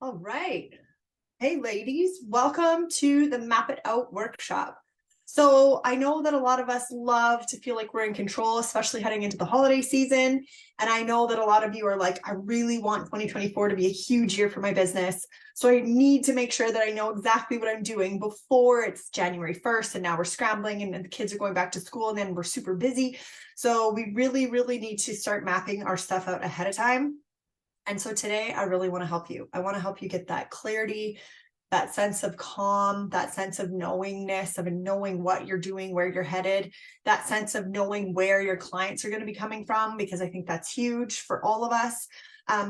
All right. Hey, ladies, welcome to the Map It Out workshop. So I know that a lot of us love to feel like we're in control, especially heading into the holiday season. And I know that a lot of you are like, I really want 2024 to be a huge year for my business. So I need to make sure that I know exactly what I'm doing before it's January 1st. And now we're scrambling and the kids are going back to school and then we're super busy. So we really, really need to start mapping our stuff out ahead of time. And so today I really want to help you. I want to help you get that clarity, that sense of calm, that sense of knowingness, of knowing what you're doing, where you're headed, that sense of knowing where your clients are going to be coming from, because I think that's huge for all of us.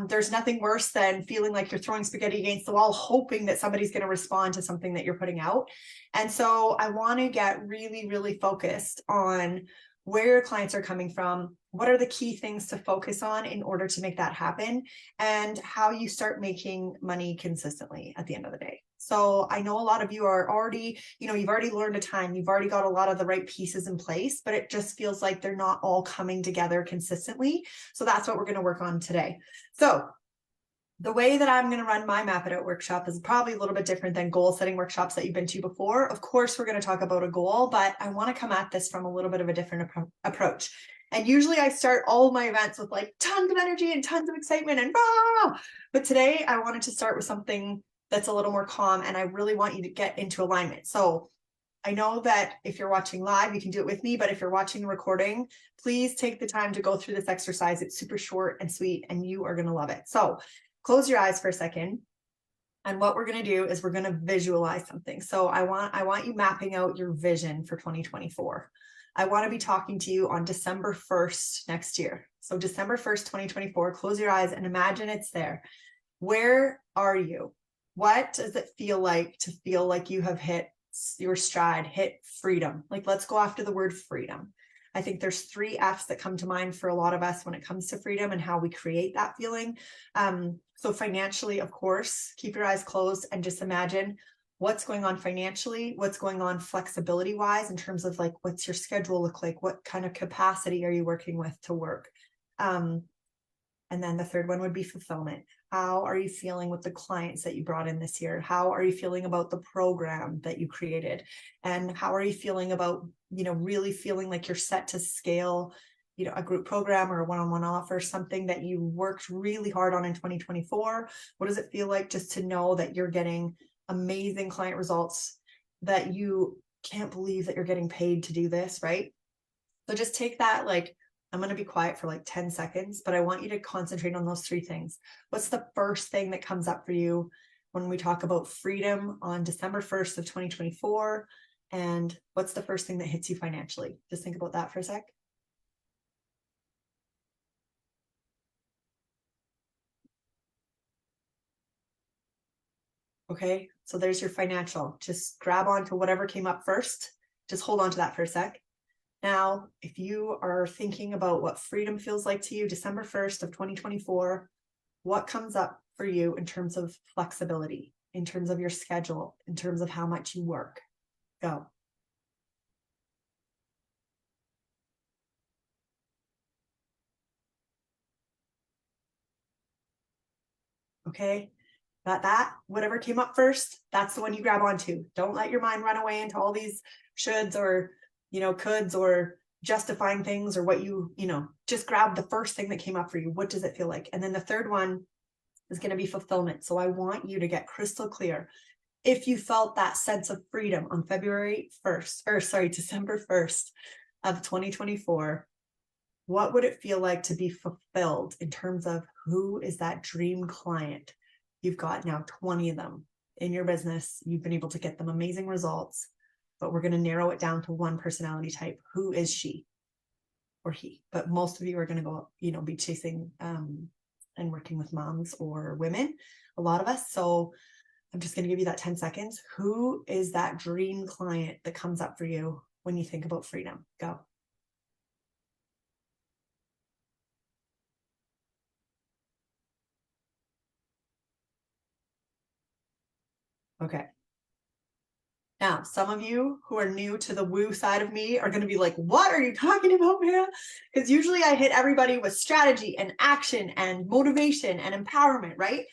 There's nothing worse than feeling like you're throwing spaghetti against the wall, hoping that somebody's going to respond to something that you're putting out. And so I want to get really, really focused on where your clients are coming from, what are the key things to focus on in order to make that happen, and how you start making money consistently at the end of the day. So I know a lot of you are already, you've already learned a ton, you've already got a lot of the right pieces in place, but it just feels like they're not all coming together consistently. So that's what we're going to work on today. So the way that I'm going to run my Map It Out workshop is probably a little bit different than goal setting workshops that you've been to before. Of course, we're going to talk about a goal, but I want to come at this from a little bit of a different approach. And usually I start all of my events with like tons of energy and tons of excitement and rah! But today I wanted to start with something that's a little more calm, and I really want you to get into alignment. So I know that if you're watching live, you can do it with me, but if you're watching the recording, please take the time to go through this exercise. It's super short and sweet, and you are going to love it. So close your eyes for a second. And what we're going to do is we're going to visualize something. So I want you mapping out your vision for 2024. I want to be talking to you on December 1st next year. So December 1st, 2024, close your eyes and imagine it's there. Where are you? What does it feel like to feel like you have hit your stride, hit freedom? Like, let's go after the word freedom. I think there's 3 F's that come to mind for a lot of us when it comes to freedom and how we create that feeling. So financially, of course, keep your eyes closed and just imagine what's going on financially, what's going on flexibility wise in terms of like, what's your schedule look like? What kind of capacity are you working with to work? And then the third one would be fulfillment. How are you feeling with the clients that you brought in this year? How are you feeling about the program that you created? And how are you feeling about, really feeling like you're set to scale, a group program or a one-on-one offer, something that you worked really hard on in 2024? What does it feel like just to know that you're getting amazing client results, that you can't believe that you're getting paid to do this, right? So just take that, like, I'm going to be quiet for like 10 seconds, but I want you to concentrate on those 3 things. What's the first thing that comes up for you when we talk about freedom on December 1st of 2024? And what's the first thing that hits you financially? Just think about that for a sec. Okay, so there's your financial. Just grab onto whatever came up first. Just hold on to that for a sec. Now, if you are thinking about what freedom feels like to you, December 1st of 2024, what comes up for you in terms of flexibility, in terms of your schedule, in terms of how much you work? Go. Okay, got that? Whatever came up first, that's the one you grab onto. Don't let your mind run away into all these shoulds or, coulds or justifying things or what just grab the first thing that came up for you. What does it feel like? And then the third one is going to be fulfillment. So I want you to get crystal clear. If you felt that sense of freedom on December 1st of 2024, what would it feel like to be fulfilled in terms of who is that dream client? You've got now 20 of them in your business. You've been able to get them amazing results, but we're going to narrow it down to one personality type. Who is she or he? But most of you are going to go, be chasing and working with moms or women, a lot of us. So I'm just going to give you that 10 seconds. Who is that dream client that comes up for you when you think about freedom? Go. Okay. Now, some of you who are new to the woo side of me are going to be like, what are you talking about, Mara? Because usually I hit everybody with strategy and action and motivation and empowerment, right?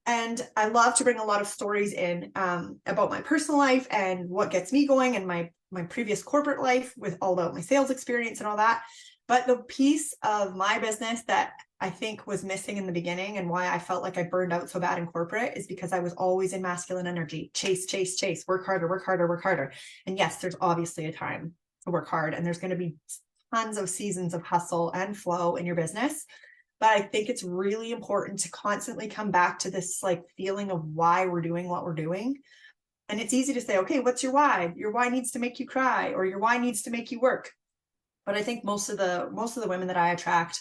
And I love to bring a lot of stories in about my personal life and what gets me going, and my previous corporate life with all about my sales experience and all that. But the piece of my business that I think was missing in the beginning, and why I felt like I burned out so bad in corporate, is because I was always in masculine energy. Chase, chase, chase, work harder, work harder, work harder. And yes, there's obviously a time to work hard, and there's going to be tons of seasons of hustle and flow in your business. But I think it's really important to constantly come back to this like feeling of why we're doing what we're doing. And it's easy to say, okay, what's your why? Your why needs to make you cry, or your why needs to make you work. But I think most of the women that I attract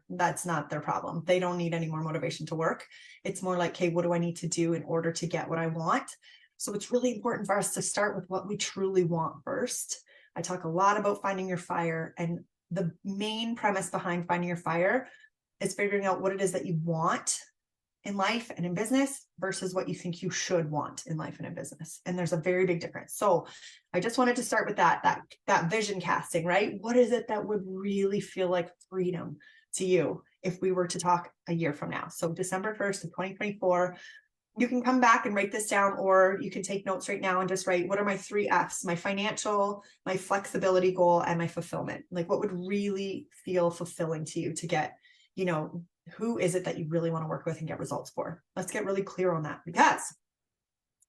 that's not their problem. They don't need any more motivation to work. It's more like, okay, what do I need to do in order to get what I want? So it's really important for us to start with what we truly want first. I talk a lot about finding your fire, and the main premise behind finding your fire is figuring out what it is that you want in life and in business versus what you think you should want in life and in business. And there's a very big difference. So I just wanted to start with that vision casting, right? What is it that would really feel like freedom to you if we were to talk a year from now? So December 1st of 2024, you can come back and write this down, or you can take notes right now and just write, what are my 3 F's? My financial, my flexibility goal, and my fulfillment. Like, what would really feel fulfilling to you to get, who is it that you really want to work with and get results for? Let's get really clear on that, because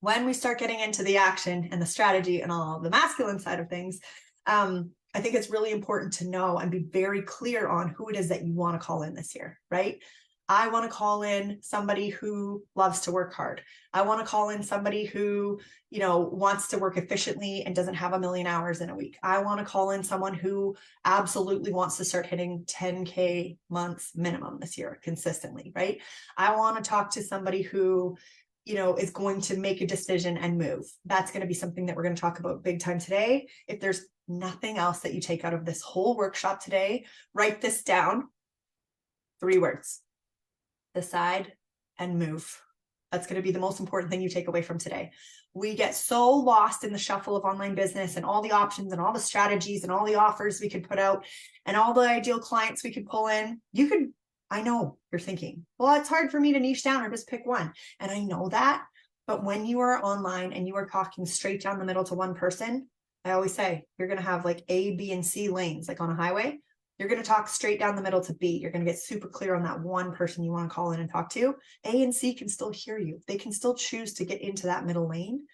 when we start getting into the action and the strategy and all the masculine side of things, I think it's really important to know and be very clear on who it is that you want to call in this year, right? I want to call in somebody who loves to work hard. I want to call in somebody who, wants to work efficiently and doesn't have 1 million hours in a week. I want to call in someone who absolutely wants to start hitting 10K months minimum this year consistently, right? I want to talk to somebody who, is going to make a decision and move. That's going to be something that we're going to talk about big time today. If there's nothing else that you take out of this whole workshop today, write this down. 3 words. Decide and move. That's going to be the most important thing you take away from today. We get so lost in the shuffle of online business and all the options and all the strategies and all the offers we could put out and all the ideal clients we could pull in. I know you're thinking, well, it's hard for me to niche down or just pick one. And I know that. But when you are online and you are talking straight down the middle to one person, I always say you're going to have like A, B, and C lanes, like on a highway. You're going to talk straight down the middle to B. You're going to get super clear on that one person you want to call in and talk to. A and C can still hear you. They can still choose to get into that middle lane,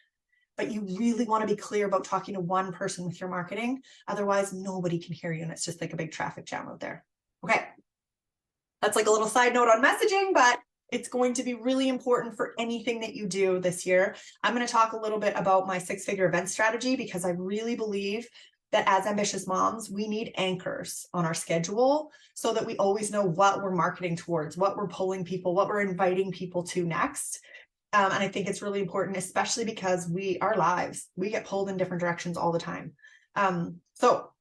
but you really want to be clear about talking to one person with your marketing. Otherwise, nobody can hear you, and it's just like a big traffic jam out there. Okay. That's like a little side note on messaging, but it's going to be really important for anything that you do this year. I'm going to talk a little bit about my 6-figure event strategy, because I really believe that as ambitious moms, we need anchors on our schedule so that we always know what we're marketing towards, what we're pulling people, what we're inviting people to next. And I think it's really important, especially because our lives, we get pulled in different directions all the time. So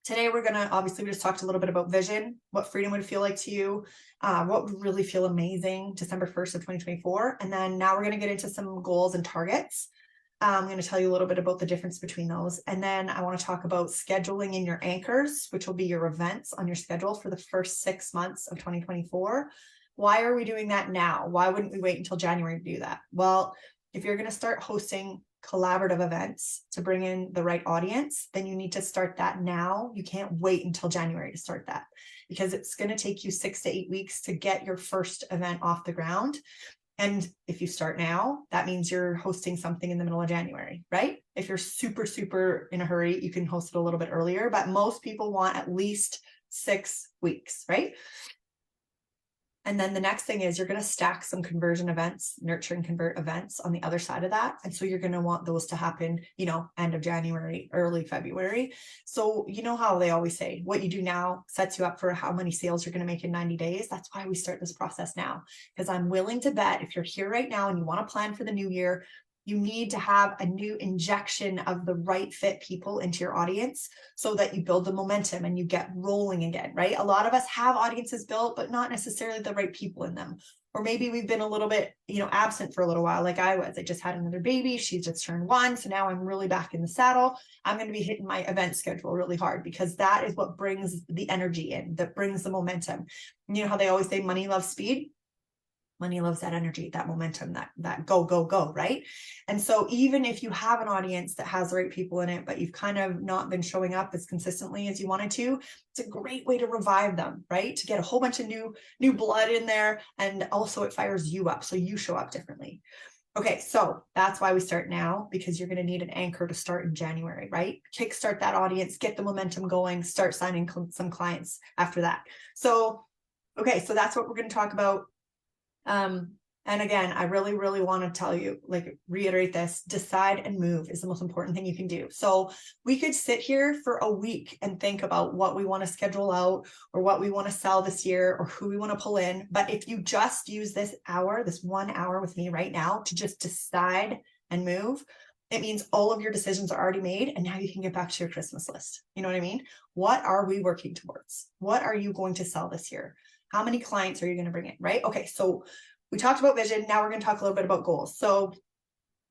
today we just talked a little bit about vision, what freedom would feel like to you, what would really feel amazing December 1st of 2024. And then now we're going to get into some goals and targets. I'm going to tell you a little bit about the difference between those. And then I want to talk about scheduling in your anchors, which will be your events on your schedule for the first 6 months of 2024. Why are we doing that now? Why wouldn't we wait until January to do that? Well, if you're going to start hosting collaborative events to bring in the right audience, then you need to start that now. You can't wait until January to start that, because it's going to take you 6 to 8 weeks to get your first event off the ground. And if you start now, that means you're hosting something in the middle of January, right? If you're super, super in a hurry, you can host it a little bit earlier, but most people want at least 6 weeks, right? And then the next thing is you're going to stack some conversion events, nurture and convert events on the other side of that. And so you're going to want those to happen, end of January, early February. So you know how they always say, what you do now sets you up for how many sales you're going to make in 90 days. That's why we start this process now, because I'm willing to bet if you're here right now and you want to plan for the new year, you need to have a new injection of the right fit people into your audience so that you build the momentum and you get rolling again, right? A lot of us have audiences built, but not necessarily the right people in them. Or maybe we've been a little bit, absent for a little while, like I was. I just had another baby. She just turned 1. So now I'm really back in the saddle. I'm going to be hitting my event schedule really hard, because that is what brings the energy in, that brings the momentum. You know how they always say money loves speed? Money loves that energy, that momentum, that go, go, go, right? And so even if you have an audience that has the right people in it, but you've kind of not been showing up as consistently as you wanted to, it's a great way to revive them, right? To get a whole bunch of new blood in there. And also it fires you up, so you show up differently. Okay, so that's why we start now, because you're going to need an anchor to start in January, right? Kickstart that audience, get the momentum going, start signing some clients after that. So, okay, so that's what we're going to talk about. And again, I really, really want to tell you, like, reiterate this: decide and move is the most important thing you can do. So we could sit here for a week and think about what we want to schedule out, or what we want to sell this year, or who we want to pull in. But if you just use this 1 hour with me right now to just decide and move, it means all of your decisions are already made. And now you can get back to your Christmas list. You know what I mean? What are we working towards? What are you going to sell this year? How many clients are you going to bring in, right? Okay, so we talked about vision. Now we're going to talk a little bit about goals. So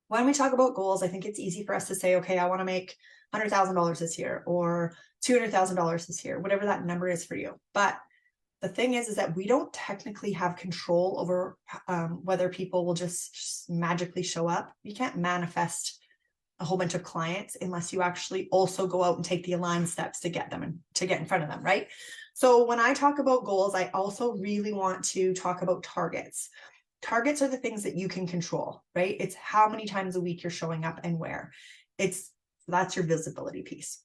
when we talk about goals, I think it's easy for us to say, okay, I want to make $100,000 this year, or $200,000 this year, whatever that number is for you. But the thing is that we don't technically have control over whether people will just magically show up. You can't manifest a whole bunch of clients unless you actually also go out and take the aligned steps to get them and to get in front of them, right? So when I talk about goals, I also really want to talk about targets. Targets are the things that you can control, right? It's how many times a week you're showing up and where. That's your visibility piece.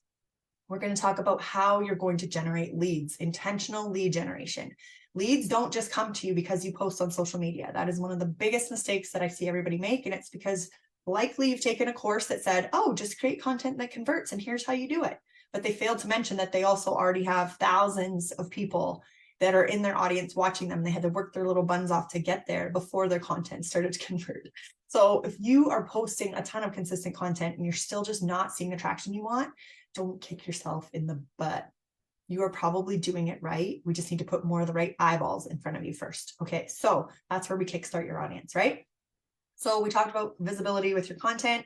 We're going to talk about how you're going to generate leads, intentional lead generation. Leads don't just come to you because you post on social media. That is one of the biggest mistakes that I see everybody make. And it's because likely you've taken a course that said, oh, just create content that converts and here's how you do it. But they failed to mention that they also already have thousands of people that are in their audience watching them. They had to work their little buns off to get there before their content started to convert. So if you are posting a ton of consistent content and you're still just not seeing the traction you want, don't kick yourself in the butt. You are probably doing it right. We just need to put more of the right eyeballs in front of you first. Okay, so that's where we kickstart your audience, right? So we talked about visibility with your content.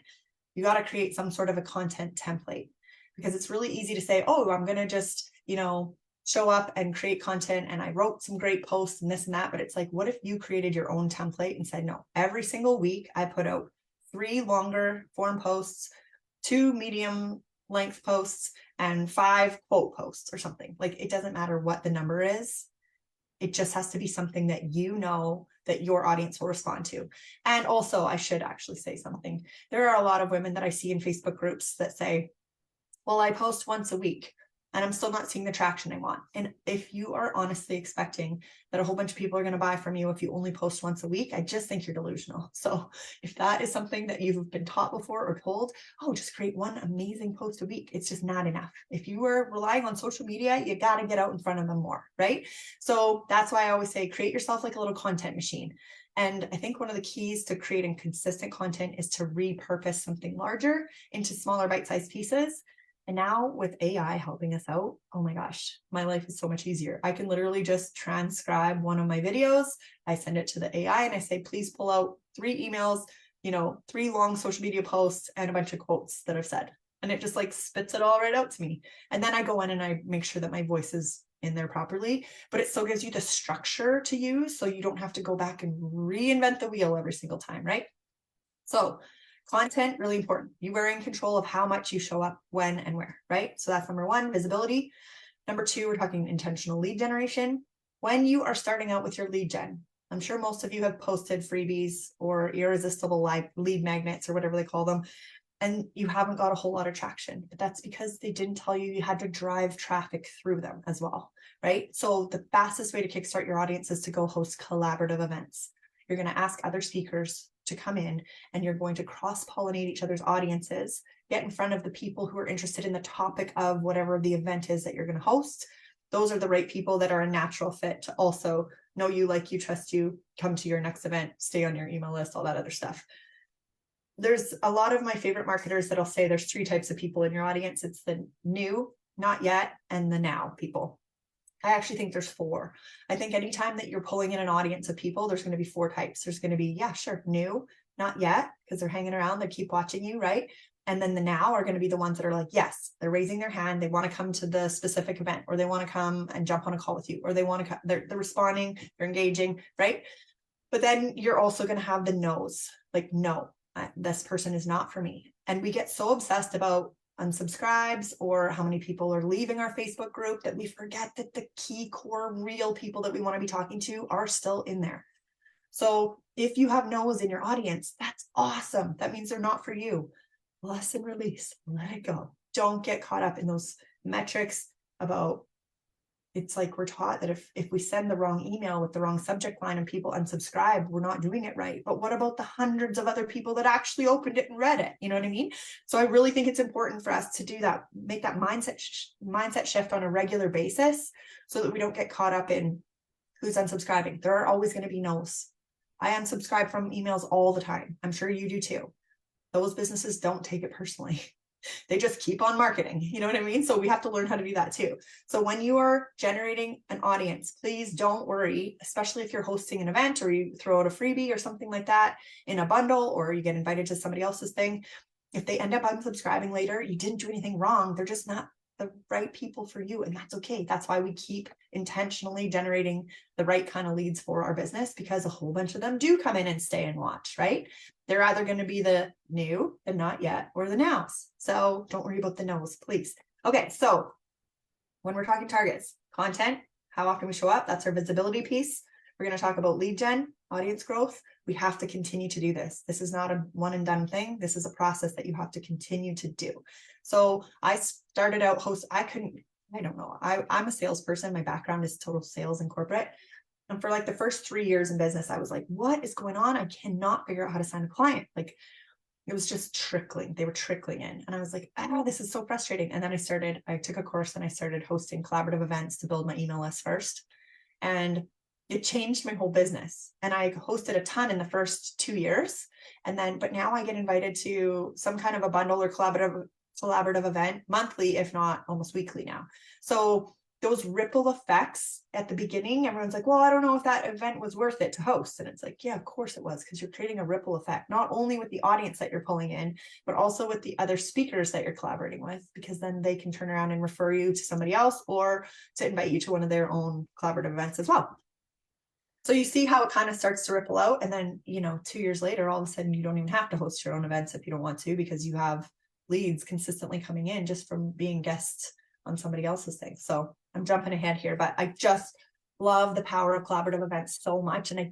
You got to create some sort of a content template, because it's really easy to say, oh, I'm going to just, show up and create content. And I wrote some great posts and this and that. But it's like, what if you created your own template and said, no, every single week I put out 3 longer form posts, 2 medium length posts, and 5 quote posts or something. Like, it doesn't matter what the number is. It just has to be something that you know that your audience will respond to. And also, I should actually say something. There are a lot of women that I see in Facebook groups that say, well, I post once a week and I'm still not seeing the traction I want. And if you are honestly expecting that a whole bunch of people are going to buy from you if you only post once a week, I just think you're delusional. So if that is something that you've been taught before or told, oh, just create one amazing post a week, it's just not enough. If you are relying on social media, you got to get out in front of them more, right? So that's why I always say, create yourself like a little content machine. And I think one of the keys to creating consistent content is to repurpose something larger into smaller bite-sized pieces. And now with AI helping us out, oh my gosh, my life is so much easier. I can literally just transcribe one of my videos. I send it to the AI and I say, please pull out 3 emails, 3 long social media posts and a bunch of quotes that I've said. And it just like spits it all right out to me. And then I go in and I make sure that my voice is in there properly, but it still gives you the structure to use. So you don't have to go back and reinvent the wheel every single time, right? So content, really important. You are in control of how much you show up, when and where, right? So that's number 1, visibility. Number 2, we're talking intentional lead generation. When you are starting out with your lead gen, I'm sure most of you have posted freebies or irresistible lead magnets or whatever they call them, and you haven't got a whole lot of traction, but that's because they didn't tell you had to drive traffic through them as well, right? So the fastest way to kickstart your audience is to go host collaborative events. You're going to ask other speakers to come in and you're going to cross-pollinate each other's audiences, get in front of the people who are interested in the topic of whatever the event is that you're going to host. Those are the right people that are a natural fit to also know you, like you, trust you, come to your next event, stay on your email list, all that other stuff. There's a lot of my favorite marketers that'll say there's 3 types of people in your audience. It's the new, not yet, and the now people. I actually think there's 4. I think anytime that you're pulling in an audience of people, there's going to be 4 types. There's going to be, yeah, sure, new, not yet, because they're hanging around, they keep watching you, right? And then the now are going to be the ones that are like, yes, they're raising their hand, they want to come to the specific event, or they want to come and jump on a call with you, or they want to come, they're responding, they're engaging, right? But then you're also going to have the no's, like, no, this person is not for me. And we get so obsessed about unsubscribes or how many people are leaving our Facebook group that we forget that the key core real people that we want to be talking to are still in there. So if you have no's in your audience, that's awesome. That means they're not for you. Lesson release, let it go. Don't get caught up in those metrics about, it's like we're taught that if we send the wrong email with the wrong subject line and people unsubscribe, we're not doing it right. But what about the hundreds of other people that actually opened it and read it? You know what I mean? So I really think it's important for us to do that, make that mindset shift on a regular basis so that we don't get caught up in who's unsubscribing. There are always going to be no's. I unsubscribe from emails all the time. I'm sure you do too. Those businesses don't take it personally. They just keep on marketing. You know what I mean? So we have to learn how to do that too. So when you are generating an audience, please don't worry, especially if you're hosting an event or you throw out a freebie or something like that in a bundle, or you get invited to somebody else's thing. If they end up unsubscribing later, you didn't do anything wrong. They're just not the right people for you. And that's okay. That's why we keep intentionally generating the right kind of leads for our business, because a whole bunch of them do come in and stay and watch, right? They're either going to be the new, the not yet, or the nows. So don't worry about the no's, please. Okay, so when we're talking targets, content, how often we show up, that's our visibility piece. We're going to talk about lead gen, audience growth. We have to continue to do this. This is not a one and done thing. This is a process that you have to continue to do. So I started out I don't know. I'm a salesperson. My background is total sales and corporate. And for like the first 3 years in business, I was like, what is going on? I cannot figure out how to sign a client. Like, it was just trickling. They were trickling in. And I was like, oh, this is so frustrating. And then I took a course and I started hosting collaborative events to build my email list first. And it changed my whole business. And I hosted a ton in the first 2 years. But now I get invited to some kind of a bundle or collaborative event monthly, if not almost weekly now. So those ripple effects at the beginning, everyone's like, well, I don't know if that event was worth it to host. And it's like, yeah, of course it was, because you're creating a ripple effect, not only with the audience that you're pulling in, but also with the other speakers that you're collaborating with, because then they can turn around and refer you to somebody else or to invite you to one of their own collaborative events as well. So you see how it kind of starts to ripple out. And then, 2 years later, all of a sudden, you don't even have to host your own events if you don't want to, because you have leads consistently coming in just from being guests on somebody else's thing. So I'm jumping ahead here, but I just love the power of collaborative events so much. And I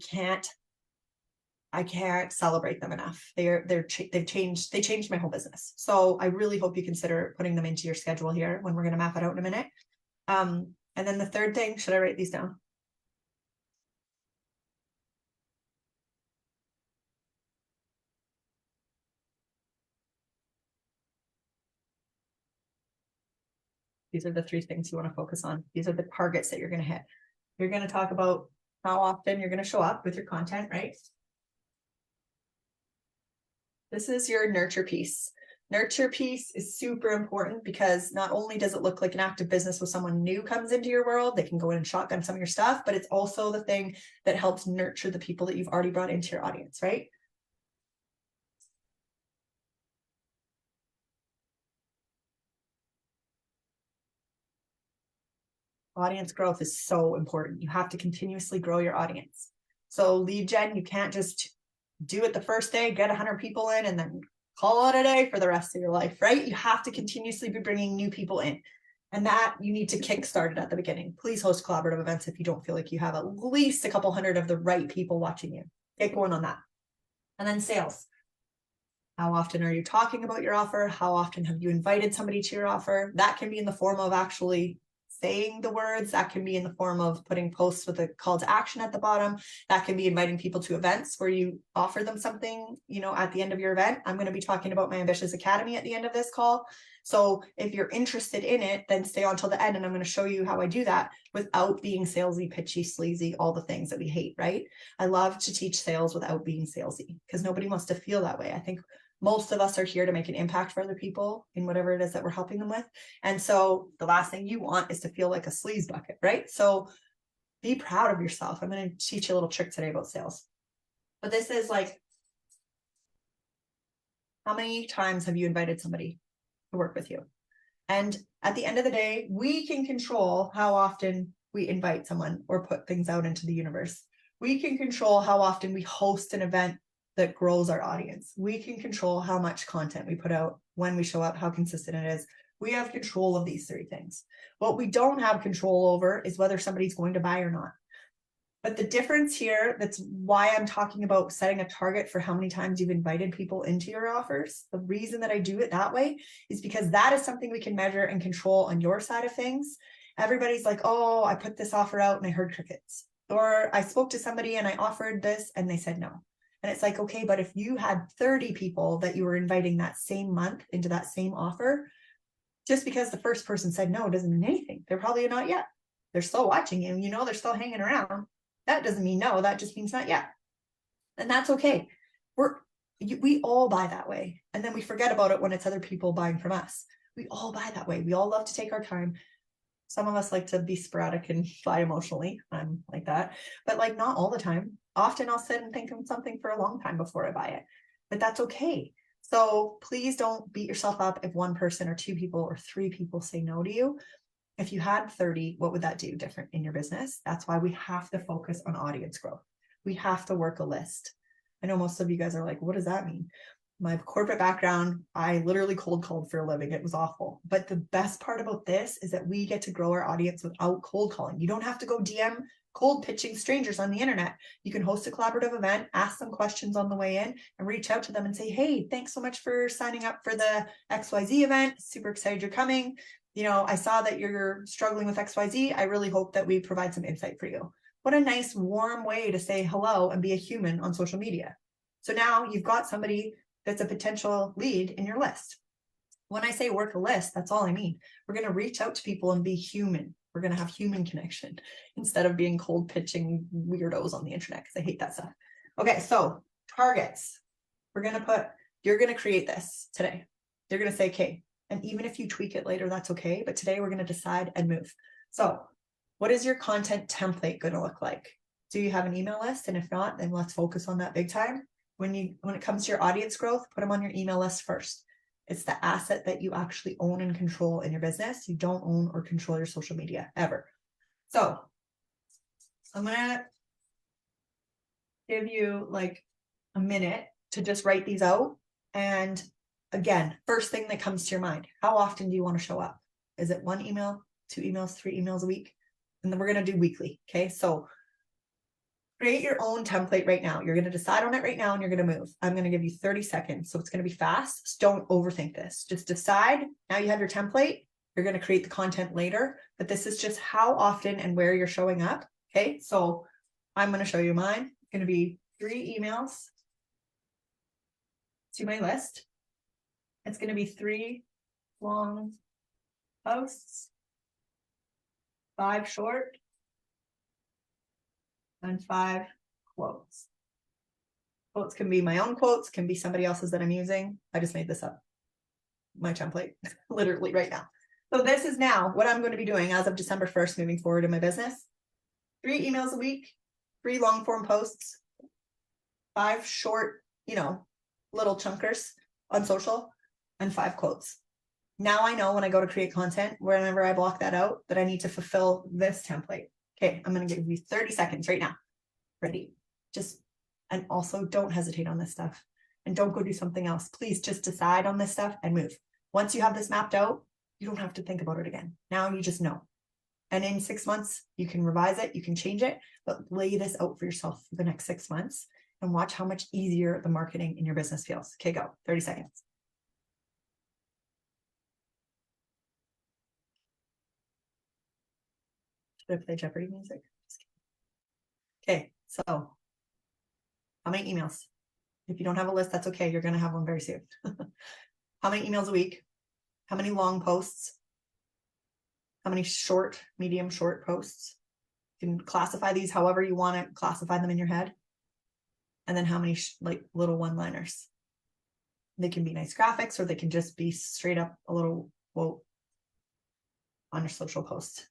can't celebrate them enough. They changed my whole business. So I really hope you consider putting them into your schedule here when we're going to map it out in a minute. And then the third thing, should I write these down? These are the 3 things you want to focus on. These are the targets that you're going to hit. You're going to talk about how often you're going to show up with your content, right? This is your nurture piece. Nurture piece is super important because not only does it look like an active business when someone new comes into your world, they can go in and shotgun some of your stuff, but it's also the thing that helps nurture the people that you've already brought into your audience, right? Audience growth is so important. You have to continuously grow your audience. So lead gen, you can't just do it the first day, get 100 people in, and then call it a day for the rest of your life, right? You have to continuously be bringing new people in. And that you need to kickstart it at the beginning. Please host collaborative events if you don't feel like you have at least a couple hundred of the right people watching you. Get going on that. And then sales. How often are you talking about your offer? How often have you invited somebody to your offer? That can be in the form of actually saying the words. That can be in the form of putting posts with a call to action at the bottom. That can be inviting people to events where you offer them something, at the end of your event. I'm going to be talking about my Ambitious Academy at the end of this call. So if you're interested in it, then stay on till the end, and I'm going to show you how I do that without being salesy, pitchy, sleazy, all the things that we hate, right? I love to teach sales without being salesy because nobody wants to feel that way. I think most of us are here to make an impact for other people in whatever it is that we're helping them with. And so the last thing you want is to feel like a sleaze bucket, right? So be proud of yourself. I'm going to teach you a little trick today about sales. But this is like, how many times have you invited somebody to work with you? And at the end of the day, we can control how often we invite someone or put things out into the universe. We can control how often we host an event that grows our audience. We can control how much content we put out, when we show up, how consistent it is. We have control of these 3 things. What we don't have control over is whether somebody's going to buy or not. But the difference here, that's why I'm talking about setting a target for how many times you've invited people into your offers. The reason that I do it that way is because that is something we can measure and control on your side of things. Everybody's like, oh, I put this offer out and I heard crickets. Or I spoke to somebody and I offered this and they said no. And it's like, okay, but if you had 30 people that you were inviting that same month into that same offer, just because the first person said no doesn't mean anything. They're probably not yet. They're still watching you. You know, they're still hanging around. That doesn't mean no. That just means not yet. And that's okay. We all buy that way. And then we forget about it when it's other people buying from us. We all buy that way. We all love to take our time. Some of us like to be sporadic and buy emotionally. I'm like that. But like not all the time. Often I'll sit and think of something for a long time before I buy it. But that's okay. So please don't beat yourself up if 1 person or 2 people or 3 people say no to you. If you had 30, what would that do different in your business? That's why we have to focus on audience growth. We have to work a list. I know most of you guys are like, what does that mean? My corporate background, I literally cold called for a living. It was awful. But the best part about this is that we get to grow our audience without cold calling. You don't have to go DM cold pitching strangers on the internet. You can host a collaborative event, ask them questions on the way in, and reach out to them and say, hey, thanks so much for signing up for the XYZ event. Super excited you're coming. You know, I saw that you're struggling with XYZ. I really hope that we provide some insight for you. What a nice, warm way to say hello and be a human on social media. So now you've got somebody that's a potential lead in your list. When I say work a list, that's all I mean. We're going to reach out to people and be human. We're going to have human connection instead of being cold pitching weirdos on the internet, because I hate that stuff. Okay, so targets. You're going to create this today. You're going to say, okay, and even if you tweak it later, that's okay. But today we're going to decide and move. So what is your content template going to look like? Do you have an email list? And if not, then let's focus on that big time. When it comes to your audience growth, put them on your email list first. It's the asset that you actually own and control in your business. You don't own or control your social media ever. So I'm going to give you like a minute to just write these out. And again, first thing that comes to your mind, how often do you want to show up? Is it 1 email, 2 emails, 3 emails a week? And then we're going to do weekly. Okay. So create your own template right now. You're going to decide on it right now and you're going to move. I'm going to give you 30 seconds. So it's going to be fast. So don't overthink this. Just decide. Now you have your template. You're going to create the content later, but this is just how often and where you're showing up. Okay. So I'm going to show you mine. It's going to be 3 emails to my list. It's going to be 3 long posts, 5 short, and 5 quotes. Quotes can be my own quotes, can be somebody else's that I'm using. I just made this up. My template, literally right now. So this is now what I'm going to be doing as of December 1st, moving forward in my business. 3 emails a week, 3 long form posts, 5 short, little chunkers on social, and 5 quotes. Now I know when I go to create content, whenever I block that out, that I need to fulfill this template. Okay, I'm going to give you 30 seconds right now. Ready? And also don't hesitate on this stuff and don't go do something else. Please just decide on this stuff and move. Once you have this mapped out, you don't have to think about it again. Now you just know. And in 6 months, you can revise it, you can change it, but lay this out for yourself for the next 6 months and watch how much easier the marketing in your business feels. Okay, go. 30 seconds. Should I play Jeopardy music? Okay, so how many emails? If you don't have a list, that's okay. You're going to have one very soon. How many emails a week? How many long posts? How many short, medium, short posts? You can classify these however you want to classify them in your head. And then how many little one-liners? They can be nice graphics or they can just be straight up a little quote on your social post.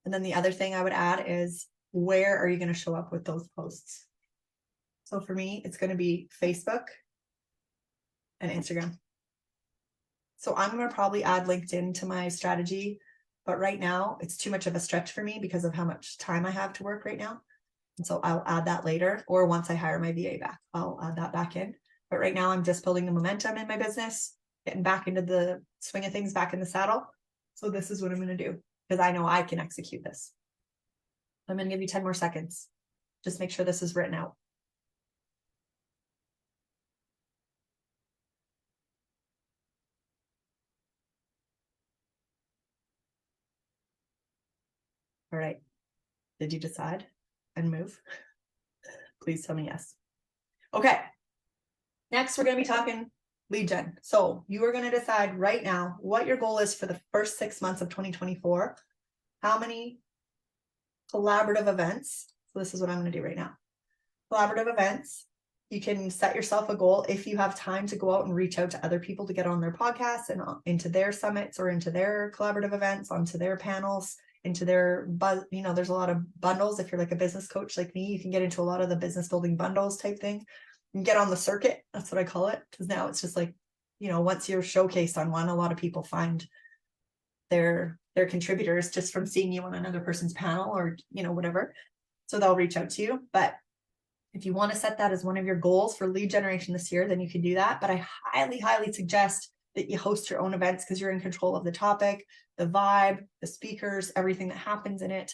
And then the other thing I would add is, where are you going to show up with those posts? So for me, it's going to be Facebook and Instagram. So I'm going to probably add LinkedIn to my strategy but right now it's too much of a stretch for me because of how much time I have to work right now. And so I'll add that later, or once I hire my VA back, I'll add that back in. But right now I'm just building the momentum in my business, getting back into the swing of things, back in the saddle. So this is what I'm going to do because I know I can execute this. I'm going to give you 10 more seconds. Just make sure this is written out. All right. Did you decide and move? Please tell me yes. Okay. Next, we're going to be talking lead gen. So you are going to decide right now what your goal is for the first 6 months of 2024. How many collaborative events? So this is what I'm going to do right now. Collaborative events. You can set yourself a goal if you have time to go out and reach out to other people to get on their podcasts and into their summits or into their collaborative events, onto their panels, into their there's a lot of bundles. If you're like a business coach like me, you can get into a lot of the business building bundles type thing and get on the circuit. That's what I call it. Because now it's just like, once you're showcased on one, a lot of people find their contributors just from seeing you on another person's panel or, whatever. So they'll reach out to you. But if you want to set that as one of your goals for lead generation this year, then you can do that. But I highly, highly suggest that you host your own events because you're in control of the topic, the vibe, the speakers, everything that happens in it.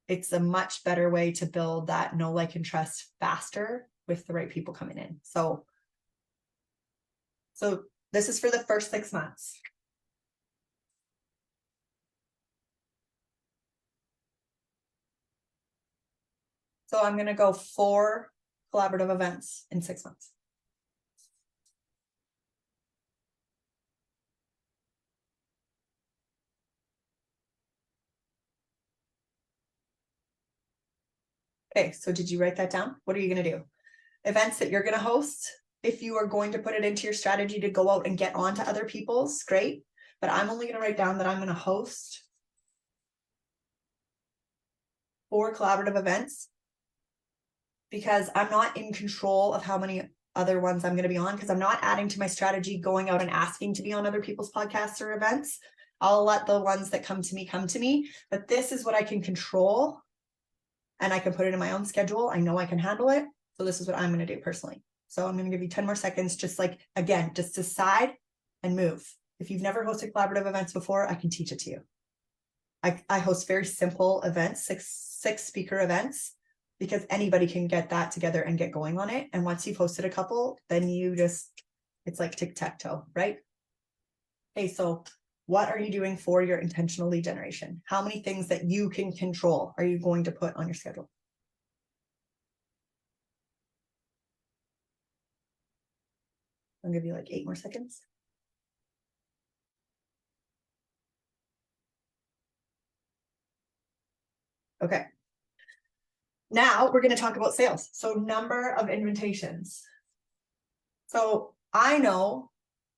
It's a much better way to build that know, like, and trust faster with the right people coming in. So this is for the first 6 months. So I'm going to go 4 collaborative events in 6 months. Okay, so did you write that down? What are you going to do? Events that you're going to host. If you are going to put it into your strategy to go out and get on to other people's, great. But I'm only going to write down that I'm going to host 4 collaborative events because I'm not in control of how many other ones I'm going to be on because I'm not adding to my strategy going out and asking to be on other people's podcasts or events. I'll let the ones that come to me, but this is what I can control and I can put it in my own schedule. I know I can handle it. So this is what I'm going to do personally. So I'm going to give you 10 more seconds. Just decide and move. If you've never hosted collaborative events before, I can teach it to you. I host very simple events, six speaker events, because anybody can get that together and get going on it. And once you've hosted a couple, then it's like tic-tac-toe, right? Okay, so what are you doing for your intentional lead generation? How many things that you can control are you going to put on your schedule? I'll give you like 8 more seconds. Okay. Now we're going to talk about sales. So number of invitations. So I know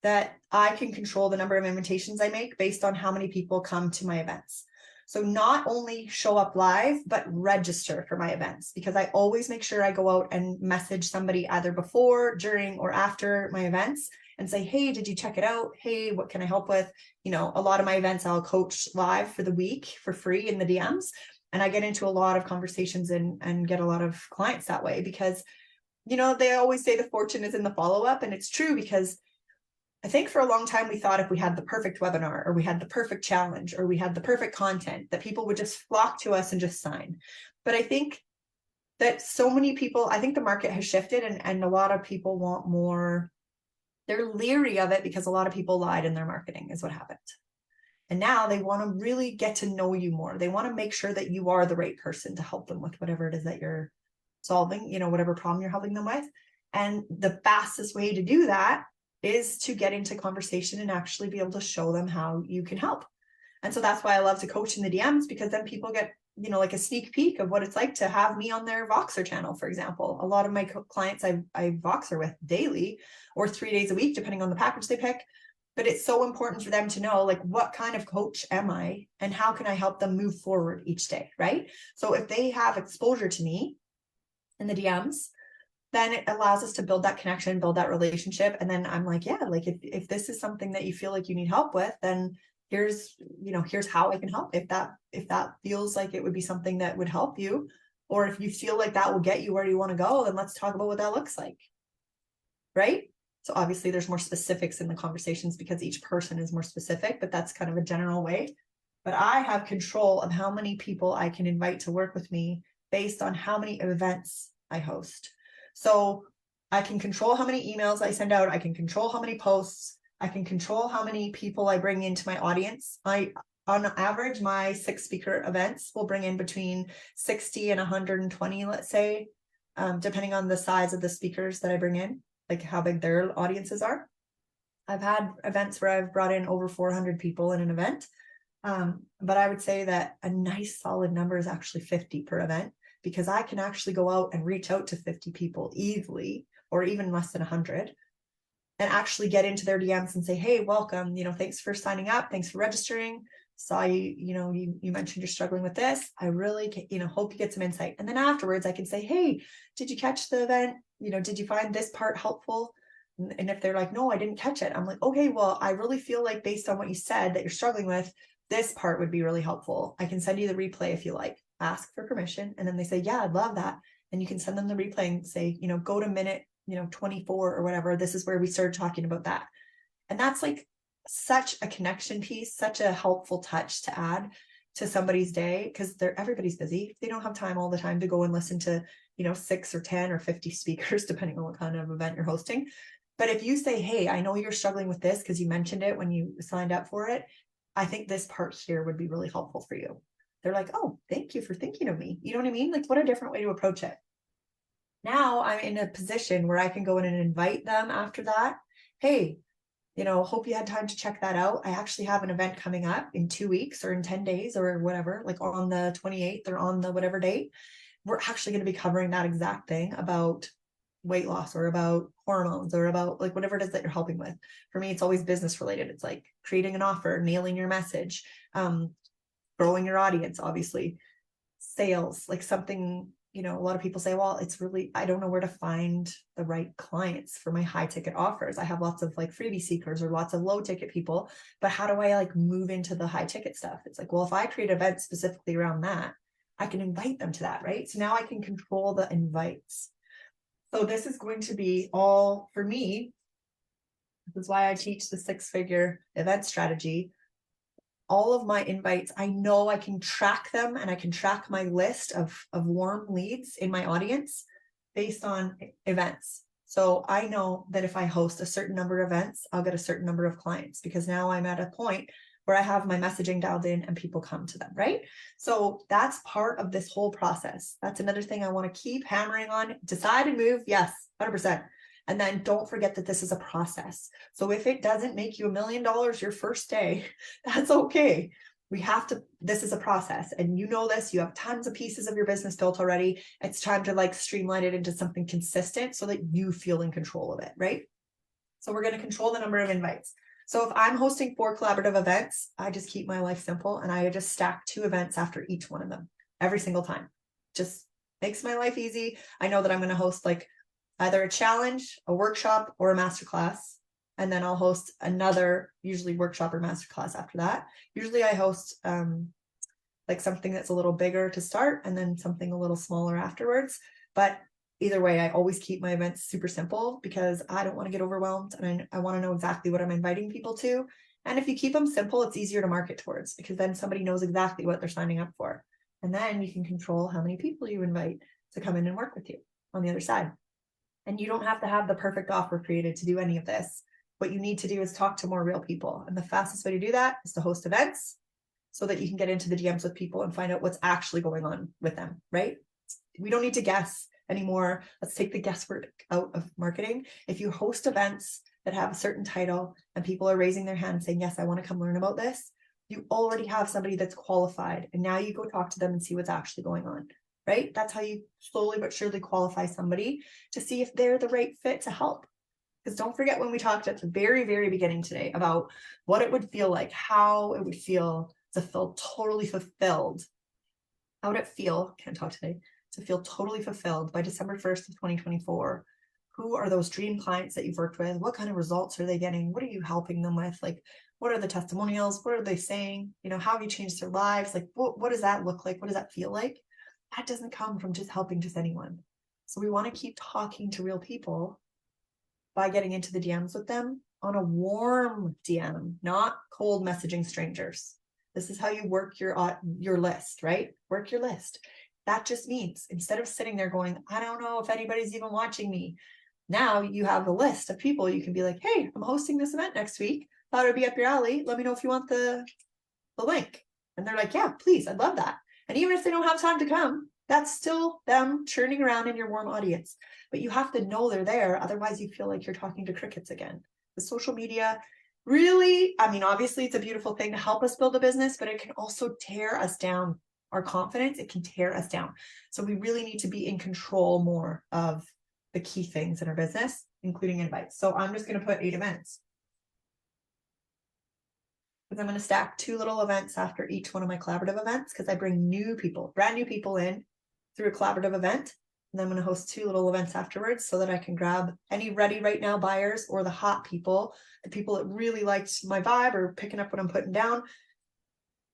that I can control the number of invitations I make based on how many people come to my events. So not only show up live, but register for my events because I always make sure I go out and message somebody either before, during, or after my events and say, hey, did you check it out? Hey, what can I help with? A lot of my events I'll coach live for the week for free in the DMs. And I get into a lot of conversations and get a lot of clients that way because, they always say the fortune is in the follow-up. And it's true because I think for a long time, we thought if we had the perfect webinar or we had the perfect challenge or we had the perfect content that people would just flock to us and just sign. But I think that so many people, I think the market has shifted and a lot of people want more. They're leery of it because a lot of people lied in their marketing is what happened. And now they want to really get to know you more. They want to make sure that you are the right person to help them with whatever it is that you're solving, whatever problem you're helping them with. And the fastest way to do that is to get into conversation and actually be able to show them how you can help. And so that's why I love to coach in the DMs because then people get, like a sneak peek of what it's like to have me on their Voxer channel, for example. A lot of my clients I Voxer with daily or 3 days a week, depending on the package they pick. But it's so important for them to know, like, what kind of coach am I and how can I help them move forward each day, right? So if they have exposure to me in the DMs, then it allows us to build that connection, build that relationship. And then I'm like, yeah, like if this is something that you feel like you need help with, then here's how I can help if that feels like it would be something that would help you, or if you feel like that will get you where you want to go, then let's talk about what that looks like. Right? So obviously there's more specifics in the conversations because each person is more specific, but that's kind of a general way. But I have control of how many people I can invite to work with me based on how many events I host. So I can control how many emails I send out. I can control how many posts. I can control how many people I bring into my audience. On average, my 6-speaker events will bring in between 60 and 120, let's say, depending on the size of the speakers that I bring in, like how big their audiences are. I've had events where I've brought in over 400 people in an event. But I would say that a nice solid number is actually 50 per event, because I can actually go out and reach out to 50 people easily, or even less than 100, and actually get into their DMs and say, hey, welcome, thanks for signing up. Thanks for registering. Saw you mentioned you're struggling with this. I really, hope you get some insight. And then afterwards I can say, hey, did you catch the event? Did you find this part helpful? And if they're like, no, I didn't catch it, I'm like, okay, well, I really feel like based on what you said that you're struggling with, this part would be really helpful. I can send you the replay if you like. Ask for permission. And then they say, yeah, I'd love that. And you can send them the replay and say, go to minute 24 or whatever. This is where we started talking about that. And that's like such a connection piece, such a helpful touch to add to somebody's day, because everybody's busy. They don't have time all the time to go and listen to 6 or 10 or 50 speakers, depending on what kind of event you're hosting. But if you say, hey, I know you're struggling with this because you mentioned it when you signed up for it, I think this part here would be really helpful for you. They're like, oh, thank you for thinking of me. You know what I mean? Like, what a different way to approach it. Now I'm in a position where I can go in and invite them after that. Hey, hope you had time to check that out. I actually have an event coming up in 2 weeks or in 10 days or whatever, like on the 28th or on the whatever date. We're actually going to be covering that exact thing about weight loss or about hormones or about like whatever it is that you're helping with. For me, it's always business related. It's like creating an offer, nailing your message, growing your audience, obviously, sales, like something, a lot of people say, well, I don't know where to find the right clients for my high ticket offers. I have lots of like freebie seekers or lots of low ticket people, but how do I like move into the high ticket stuff? It's like, well, if I create events specifically around that, I can invite them to that, right? So now I can control the invites. So this is going to be all for me. This is why I teach the 6-figure event strategy. All of my invites, I know I can track them, and I can track my list of warm leads in my audience based on events. So I know that if I host a certain number of events, I'll get a certain number of clients, because now I'm at a point where I have my messaging dialed in and people come to them, right? So that's part of this whole process. That's another thing I want to keep hammering on. Decide and move. Yes, 100%. And then don't forget that this is a process. So if it doesn't make you $1 million your first day, that's okay. This is a process, and this, you have tons of pieces of your business built already. It's time to like streamline it into something consistent so that you feel in control of it, right? So we're going to control the number of invites. So if I'm hosting 4 collaborative events, I just keep my life simple, and I just stack 2 events after each one of them every single time. Just makes my life easy. I know that I'm going to host like either a challenge, a workshop, or a masterclass. And then I'll host another, usually workshop or masterclass after that. Usually I host like something that's a little bigger to start and then something a little smaller afterwards. But either way, I always keep my events super simple because I don't want to get overwhelmed, and I want to know exactly what I'm inviting people to. And if you keep them simple, it's easier to market towards, because then somebody knows exactly what they're signing up for. And then you can control how many people you invite to come in and work with you on the other side. And you don't have to have the perfect offer created to do any of this. What you need to do is talk to more real people. And the fastest way to do that is to host events so that you can get into the DMs with people and find out what's actually going on with them, right? We don't need to guess anymore. Let's take the guesswork out of marketing. If you host events that have a certain title and people are raising their hand saying, yes, I want to come learn about this, you already have somebody that's qualified. And now you go talk to them and see what's actually going on. Right? That's how you slowly but surely qualify somebody to see if they're the right fit to help. Because don't forget, when we talked at the very, very beginning today about what it would feel like, how it would feel to feel totally fulfilled. How would it feel? Can't talk today. To feel totally fulfilled by December 1st of 2024. Who are those dream clients that you've worked with? What kind of results are they getting? What are you helping them with? Like, What are the testimonials? What are they saying? You know, how have you changed their lives? Like, what does that look like? What does that feel like? That doesn't come from just helping just anyone. So we want to keep talking to real people by getting into the DMs with them on a warm DM, not cold messaging strangers. This is how you work your list, right? Work your list. That just means instead of sitting there going, I don't know if anybody's even watching me. Now you have a list of people you can be like, hey, I'm hosting this event next week. Thought it'd be up your alley. Let me know if you want the link. And they're like, yeah, please, I'd love that. And even if they don't have time to come, that's still them churning around in your warm audience. But you have to know they're there. Otherwise, you feel like you're talking to crickets again. The social media really, I mean, obviously, it's a beautiful thing to help us build a business, but it can also tear us down. Our confidence, it can tear us down. So we really need to be in control more of the key things in our business, including invites. So I'm just going to put 8 events. Because I'm going to stack 2 little events after each one of my collaborative events, because I bring new people, brand new people in through a collaborative event. And then I'm going to host 2 little events afterwards so that I can grab any ready right now buyers or the hot people, the people that really liked my vibe or picking up what I'm putting down.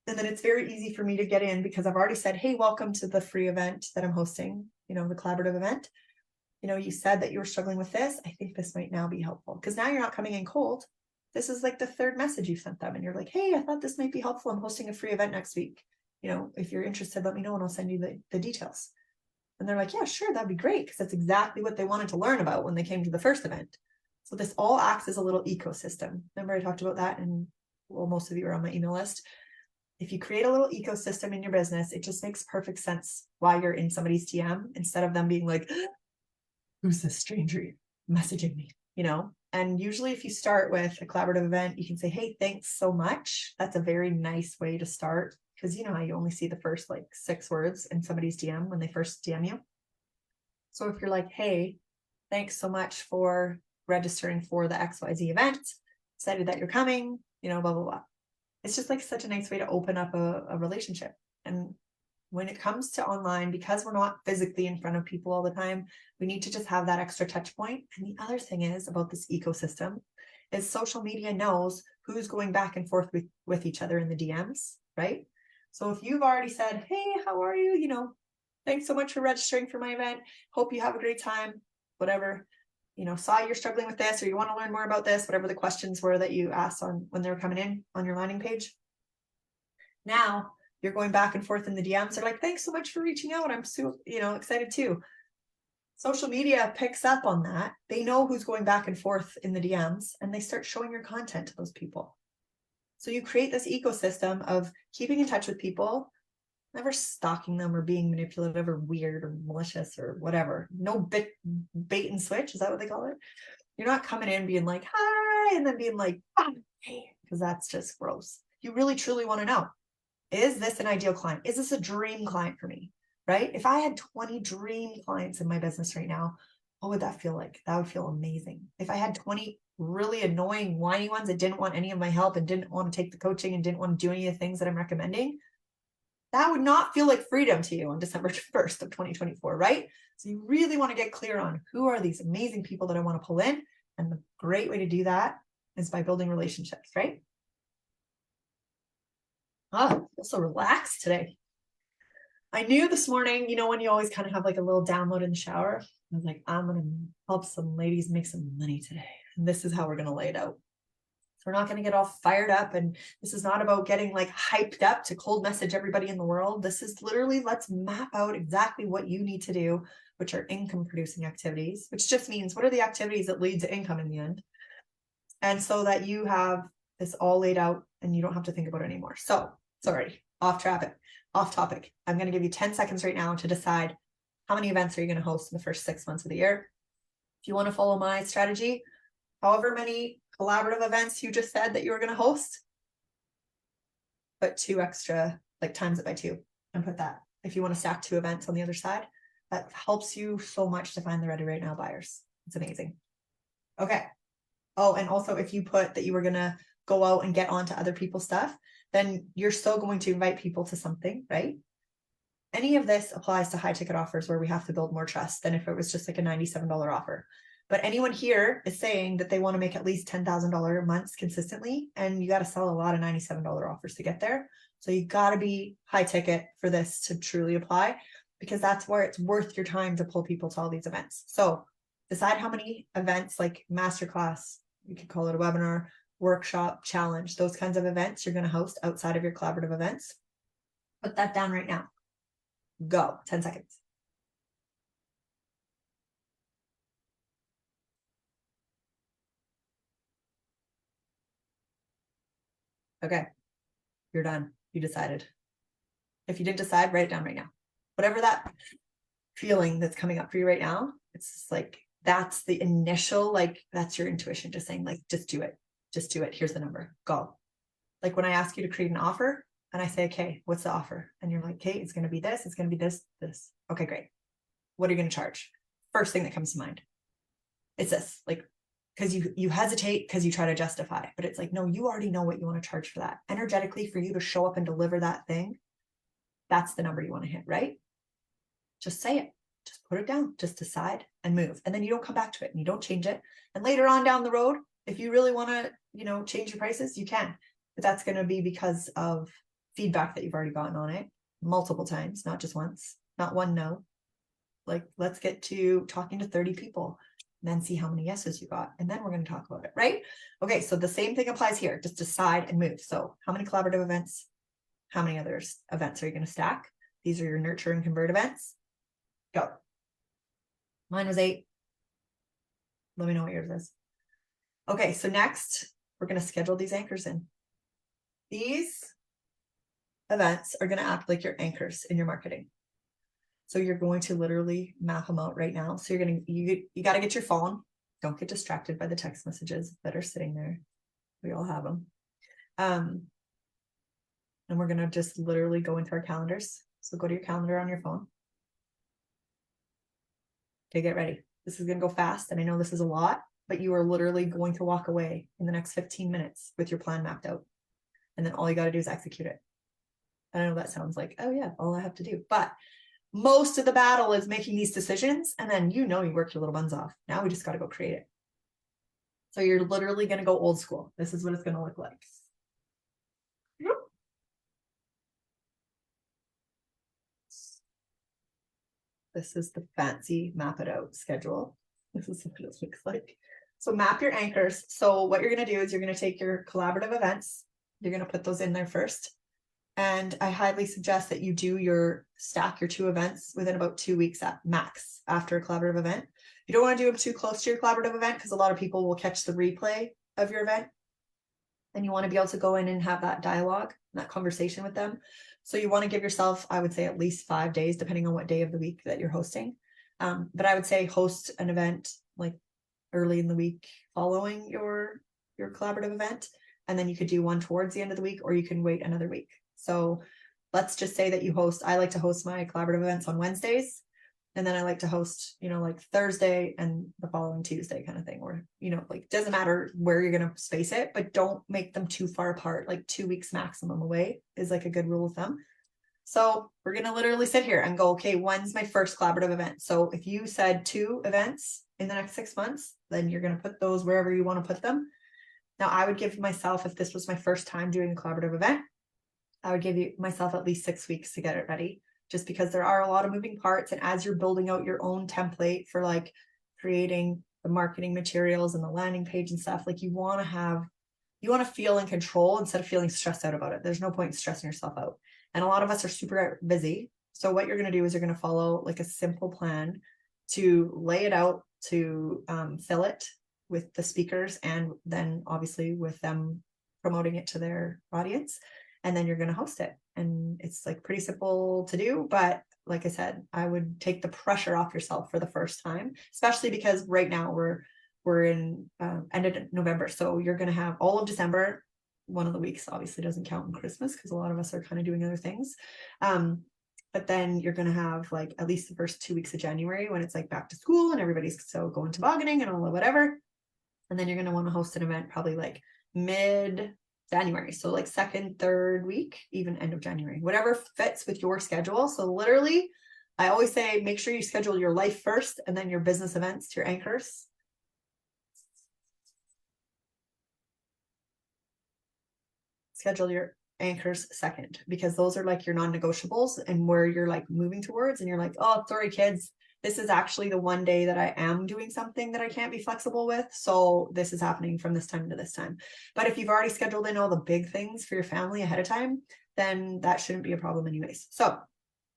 And then it's very easy for me to get in because I've already said, hey, welcome to the free event that I'm hosting, you know, the collaborative event. You know, you said that you were struggling with this. I think this might now be helpful because now you're not coming in cold. This is like the 3rd message you sent them and you're like, hey, I thought this might be helpful. I'm hosting a free event next week. You know, if you're interested, let me know and I'll send you the details. And they're like, yeah, sure, that'd be great. Because that's exactly what they wanted to learn about when they came to the first event. So this all acts as a little ecosystem. Remember I talked about that, and well, most of you are on my email list. If you create a little ecosystem in your business, it just makes perfect sense why you're in somebody's DM instead of them being like, who's this stranger messaging me, you know? And usually if you start with a collaborative event, you can say, hey, thanks so much. That's a very nice way to start because you know how you only see the first like 6 words in somebody's DM when they first DM you. So if you're like, hey, thanks so much for registering for the XYZ event, excited that you're coming, you know, blah, blah, blah. It's just like such a nice way to open up a relationship. And when it comes to online, because we're not physically in front of people all the time, we need to just have that extra touch point. And the other thing is about this ecosystem is social media knows who's going back and forth with each other in the DMs, right? So if you've already said, hey, how are you? You know, thanks so much for registering for my event. Hope you have a great time, whatever. You know, saw you're struggling with this or you want to learn more about this, whatever the questions were that you asked on when they were coming in on your landing page. Now, you're going back and forth in the DMs. They're like, thanks so much for reaching out. I'm so, you know, excited too. Social media picks up on that. They know who's going back and forth in the DMs and they start showing your content to those people. So you create this ecosystem of keeping in touch with people, never stalking them or being manipulative or weird or malicious or whatever. No bait and switch. Is that what they call it? You're not coming in being like, hi, and then being like, hey, because that's just gross. You really, truly want to know. Is this an ideal client? Is this a dream client for me? Right? If I had 20 dream clients in my business right now, what would that feel like? That would feel amazing. If I had 20 really annoying, whiny ones that didn't want any of my help and didn't want to take the coaching and didn't want to do any of the things that I'm recommending, that would not feel like freedom to you on December 1st of 2024, right? So you really want to get clear on who are these amazing people that I want to pull in. And the great way to do that is by building relationships, right? Oh, I feel so relaxed today. I knew this morning, you know, when you always kind of have like a little download in the shower, I was like, I'm going to help some ladies make some money today. And this is how we're going to lay it out. So we're not going to get all fired up. And this is not about getting like hyped up to cold message everybody in the world. This is literally, let's map out exactly what you need to do, which are income producing activities, which just means what are the activities that lead to income in the end? And so that you have this all laid out and you don't have to think about it anymore. So sorry, off topic. I'm going to give you 10 seconds right now to decide how many events are you going to host in the first 6 months of the year. If you want to follow my strategy, however many collaborative events you just said that you were going to host, put 2 extra, like times it by 2 and put that. If you want to stack 2 events on the other side, that helps you so much to find the ready right now buyers. It's amazing. Okay. Oh, and also if you put that you were going to go out and get onto other people's stuff, then you're still going to invite people to something, right? Any of this applies to high ticket offers where we have to build more trust than if it was just like a $97 offer. But anyone here is saying that they want to make at least $10,000 months consistently, and you got to sell a lot of $97 offers to get there. So you got to be high ticket for this to truly apply, because that's where it's worth your time to pull people to all these events. So decide how many events, like masterclass, you could call it a webinar, workshop, challenge, those kinds of events you're going to host outside of your collaborative events. Put that down right now. Go. 10 seconds. Okay, you're done. You decided. If you didn't decide, write it down right now. Whatever that feeling that's coming up for you right now, it's just like, that's the initial, like, that's your intuition just saying, like, just do it. Just do it. Here's the number. Go. Like when I ask you to create an offer and I say, okay, what's the offer? And you're like, okay, it's going to be this. It's going to be this, this. Okay, great. What are you going to charge? First thing that comes to mind. It's this, like, because you hesitate because you try to justify, but it's like, no, you already know what you want to charge for that. Energetically, for you to show up and deliver that thing, that's the number you want to hit, right? Just say it. Just put it down. Just decide and move. And then you don't come back to it and you don't change it. And later on down the road, if you really want to, change your prices, you can. But that's going to be because of feedback that you've already gotten on it multiple times, not just once, not one no. Like, let's get to talking to 30 people. Then see how many yeses you got. And then we're going to talk about it, right? Okay, so the same thing applies here. Just decide and move. So how many collaborative events? How many other events are you going to stack? These are your nurture and convert events. Go. Mine was 8. Let me know what yours is. Okay, so next, we're going to schedule these anchors in. These events are going to act like your anchors in your marketing. So you're going to literally map them out right now. So you got to get your phone. Don't get distracted by the text messages that are sitting there. We all have them. And we're going to just literally go into our calendars. So go to your calendar on your phone. Okay, get ready. This is going to go fast. And I know this is a lot, but you are literally going to walk away in the next 15 minutes with your plan mapped out. And then all you got to do is execute it. I know that sounds like, oh yeah, all I have to do. But most of the battle is making these decisions. And then you work your little buns off. Now we just got to go create it. So you're literally going to go old school. This is what it's going to look like. This is the fancy map it out schedule. This is what it looks like. So map your anchors. So what you're going to do is you're going to take your collaborative events. You're going to put those in there first. And I highly suggest that you do stack your 2 events within about 2 weeks at max after a collaborative event. You don't want to do them too close to your collaborative event because a lot of people will catch the replay of your event. And you want to be able to go in and have that dialogue, that conversation with them. So you want to give yourself, I would say, at least 5 days, depending on what day of the week that you're hosting. But I would say host an event like early in the week following your collaborative event. And then you could do one towards the end of the week, or you can wait another week. So let's just say that I like to host my collaborative events on Wednesdays. And then I like to host, like Thursday and the following Tuesday kind of thing, or, like, doesn't matter where you're going to space it, but don't make them too far apart. Like 2 weeks maximum away is like a good rule of thumb. So we're going to literally sit here and go, okay, when's my first collaborative event? So if you said 2 events in the next 6 months, then you're going to put those wherever you want to put them. Now I would give myself, if this was my first time doing a collaborative event, I would give myself at least 6 weeks to get it ready, just because there are a lot of moving parts. And as you're building out your own template for like creating the marketing materials and the landing page and stuff, like you want to feel in control instead of feeling stressed out about it. There's no point in stressing yourself out. And a lot of us are super busy. So what you're going to do is you're going to follow like a simple plan to lay it out, to fill it with the speakers, and then obviously with them promoting it to their audience. And then you're going to host it. And it's like pretty simple to do. But like I said, I would take the pressure off yourself for the first time, especially because right now we're in end of November. So you're going to have all of December. One of the weeks obviously doesn't count in Christmas because a lot of us are kind of doing other things. But then you're going to have like at least the first 2 weeks of January when it's like back to school and everybody's so going tobogganing and all of whatever. And then you're going to want to host an event probably like mid-January. So like 2nd, 3rd week, even end of January, whatever fits with your schedule. So literally, I always say, make sure you schedule your life first and then your business events, your anchors. schedule your anchors second, because those are like your non-negotiables and where you're like moving towards, and you're like, oh, sorry, kids, this is actually the one day that I am doing something that I can't be flexible with. So this is happening from this time to this time. But if you've already scheduled in all the big things for your family ahead of time, then that shouldn't be a problem anyways. So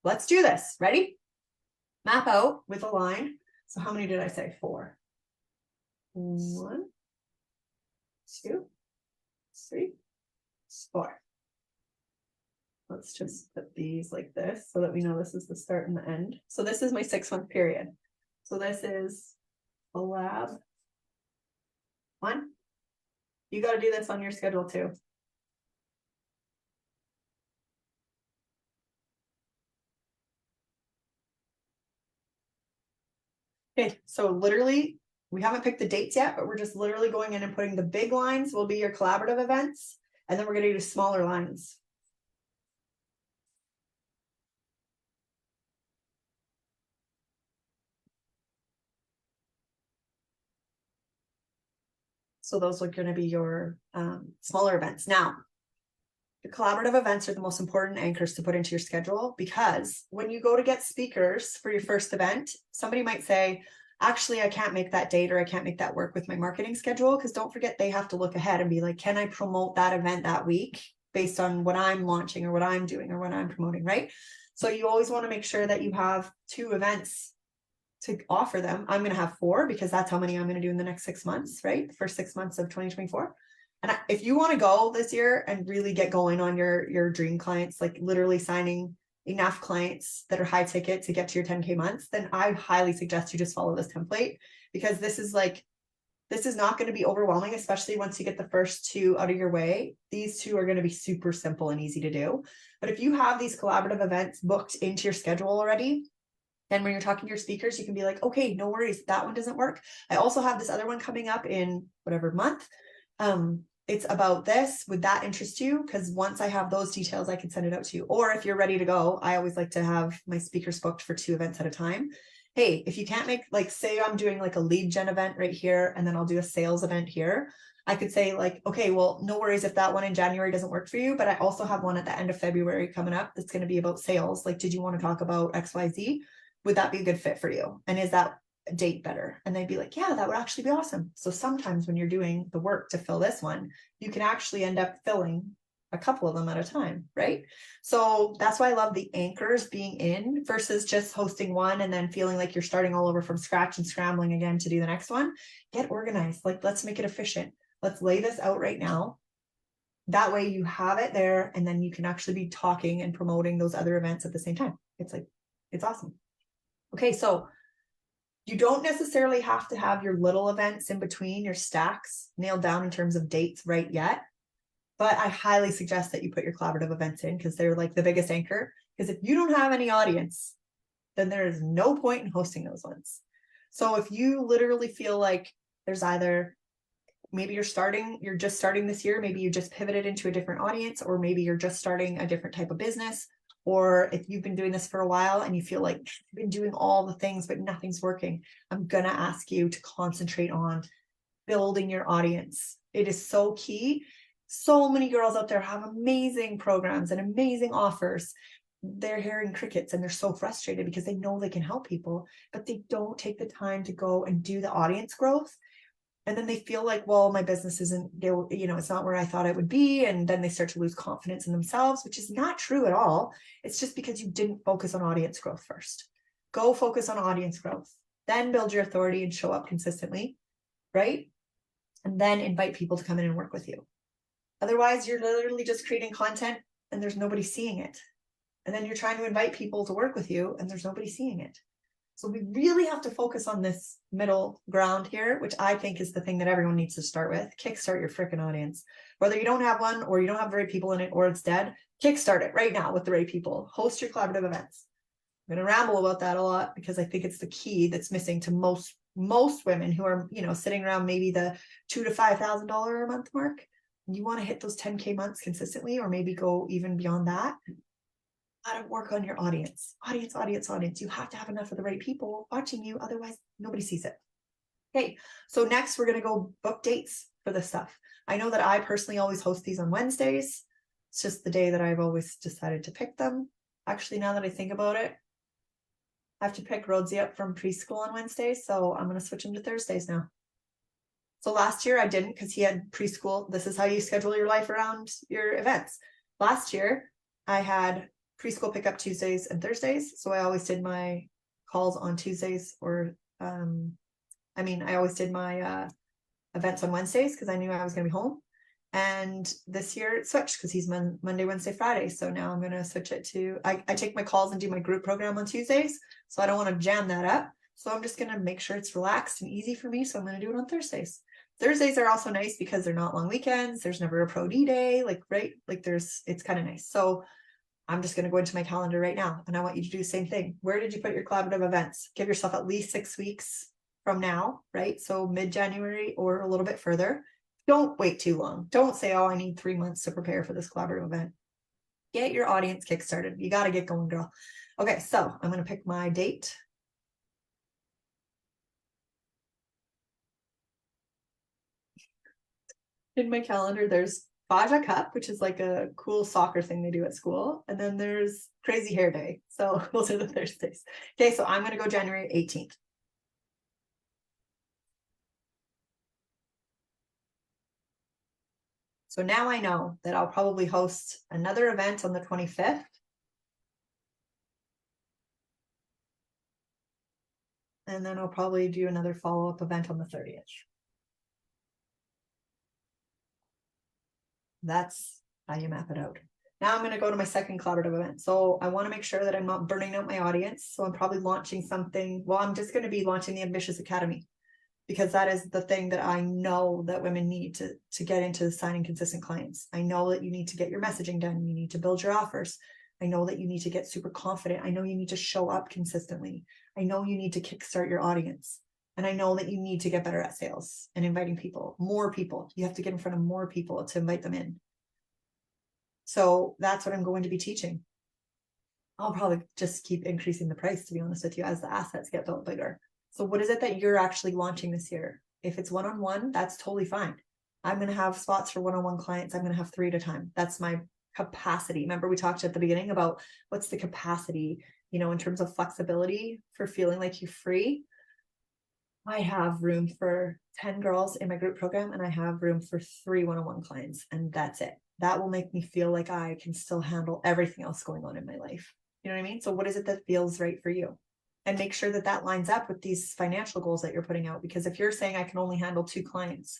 let's do this. Ready? Map out with a line. So how many did I say? 4. 1, 2, 3, 4. Let's just put these like this so that we know this is the start and the end. So this is my 6-month period. So this is a lab 1. You got to do this on your schedule too. Okay, so literally, we haven't picked the dates yet, but we're just literally going in and putting the big lines will be your collaborative events, and then we're going to do smaller lines. So those are going to be your smaller events. Now, the collaborative events are the most important anchors to put into your schedule, because when you go to get speakers for your first event, somebody might say, actually, I can't make that date, or I can't make that work with my marketing schedule. Because don't forget, they have to look ahead and be like, can I promote that event that week based on what I'm launching or what I'm doing or what I'm promoting, right? So you always want to make sure that you have 2 events to offer them. I'm going to have 4 because that's how many I'm going to do in the next 6 months, right? The first 6 months of 2024. And if you want to go this year and really get going on your dream clients, like literally signing enough clients that are high ticket to get to your 10K months, then I highly suggest you just follow this template, because this is not going to be overwhelming, especially once you get the first 2 out of your way. These 2 are going to be super simple and easy to do. But if you have these collaborative events booked into your schedule already, then when you're talking to your speakers, you can be like, okay, no worries, that one doesn't work. I also have this other one coming up in whatever month. It's about this. Would that interest you? Because once I have those details, I can send it out to you. Or if you're ready to go, I always like to have my speakers booked for 2 events at a time. Hey, if you can't make, like, say I'm doing like a lead gen event right here, and then I'll do a sales event here. I could say like, okay, well, no worries if that one in January doesn't work for you, but I also have one at the end of February coming up that's going to be about sales. Like, did you want to talk about XYZ? Would that be a good fit for you? And is that date better? And they'd be like, yeah, that would actually be awesome. So sometimes when you're doing the work to fill this one, you can actually end up filling a couple of them at a time, right? So that's why I love the anchors being in versus just hosting one and then feeling like you're starting all over from scratch and scrambling again to do the next one. Get organized. Like, let's make it efficient. Let's lay this out right now. That way you have it there, and then you can actually be talking and promoting those other events at the same time. It's awesome. Okay, so you don't necessarily have to have your little events in between your stacks nailed down in terms of dates right yet. But I highly suggest that you put your collaborative events in, because they're like the biggest anchor. Because if you don't have any audience, then there is no point in hosting those ones. So if you literally feel like there's either, maybe you're just starting this year, maybe you just pivoted into a different audience, or maybe you're just starting a different type of business, or if you've been doing this for a while and you feel like you've been doing all the things but nothing's working, I'm gonna ask you to concentrate on building your audience. It is so key. So many girls out there have amazing programs and amazing offers. They're hearing crickets and they're so frustrated because they know they can help people, but they don't take the time to go and do the audience growth. And then they feel like, well, my business isn't, it's not where I thought it would be. And then they start to lose confidence in themselves, which is not true at all. It's just because you didn't focus on audience growth first. Go focus on audience growth, then build your authority and show up consistently, right? And then invite people to come in and work with you. Otherwise, you're literally just creating content and there's nobody seeing it. And then you're trying to invite people to work with you and there's nobody seeing it. So we really have to focus on this middle ground here, which I think is the thing that everyone needs to start with. Kickstart your freaking audience. Whether you don't have one, or you don't have the right people in it, or it's dead, kickstart it right now with the right people. Host your collaborative events. I'm going to ramble about that a lot because I think it's the key that's missing to most women who are, sitting around maybe the $2,000 to $5,000 a month mark. You want to hit those 10K months consistently, or maybe go even beyond that. How to work on your audience. Audience. You have to have enough of the right people watching you. Otherwise, nobody sees it. Okay, so next we're going to go book dates for this stuff. I know that I personally always host these on Wednesdays. It's just the day that I've always decided to pick them. Actually, now that I think about it, I have to pick Rhodesy up from preschool on Wednesdays, so I'm going to switch him to Thursdays now. So last year I didn't because he had preschool. This is how you schedule your life around your events. Last year I had preschool pickup Tuesdays and Thursdays. So I always did my calls on Tuesdays or, I always did my events on Wednesdays because I knew I was going to be home. And this year it switched because he's Monday, Wednesday, Friday. So now I'm going to switch it to, I take my calls and do my group program on Tuesdays. So I don't want to jam that up. So I'm just going to make sure it's relaxed and easy for me. So I'm going to do it on Thursdays. Thursdays are also nice because they're not long weekends. There's never a pro D day, it's kind of nice. So I'm just going to go into my calendar right now and I want you to do the same thing. Where did you put your collaborative events? Give yourself at least 6 weeks from now, right? So mid-January or a little bit further. Don't wait too long. Don't say, oh, I need 3 months to prepare for this collaborative event. Get your audience kickstarted. You got to get going, girl. Okay, so I'm going to pick my date. In my calendar, there's Baja Cup, which is like a cool soccer thing they do at school. And then there's Crazy Hair Day. So those are the Thursdays. Okay, so I'm going to go January 18th. So now I know that I'll probably host another event on the 25th. And then I'll probably do another follow-up event on the 30th. That's how you map it out. Now I'm going to go to my second collaborative event. So I want to make sure that I'm not burning out my audience. So I'm probably launching something. Well, I'm just going to be launching the Ambitious Academy because that is the thing that I know that women need to get into signing consistent clients. I know that you need to get your messaging done. You need to build your offers. I know that you need to get super confident. I know you need to show up consistently. I know you need to kickstart your audience. And I know that you need to get better at sales and inviting people, more people. You have to get in front of more people to invite them in. So that's what I'm going to be teaching. I'll probably just keep increasing the price, to be honest with you, as the assets get built bigger. So what is it that you're actually launching this year? If it's one-on-one, that's totally fine. I'm going to have spots for one-on-one clients. I'm going to have 3 at a time. That's my capacity. Remember we talked at the beginning about what's the capacity, in terms of flexibility for feeling like you're free. I have room for 10 girls in my group program and I have room for 3 one-on-one clients, and that's it. That will make me feel like I can still handle everything else going on in my life. You know what I mean? So what is it that feels right for you? And make sure that that lines up with these financial goals that you're putting out. Because if you're saying I can only handle 2 clients,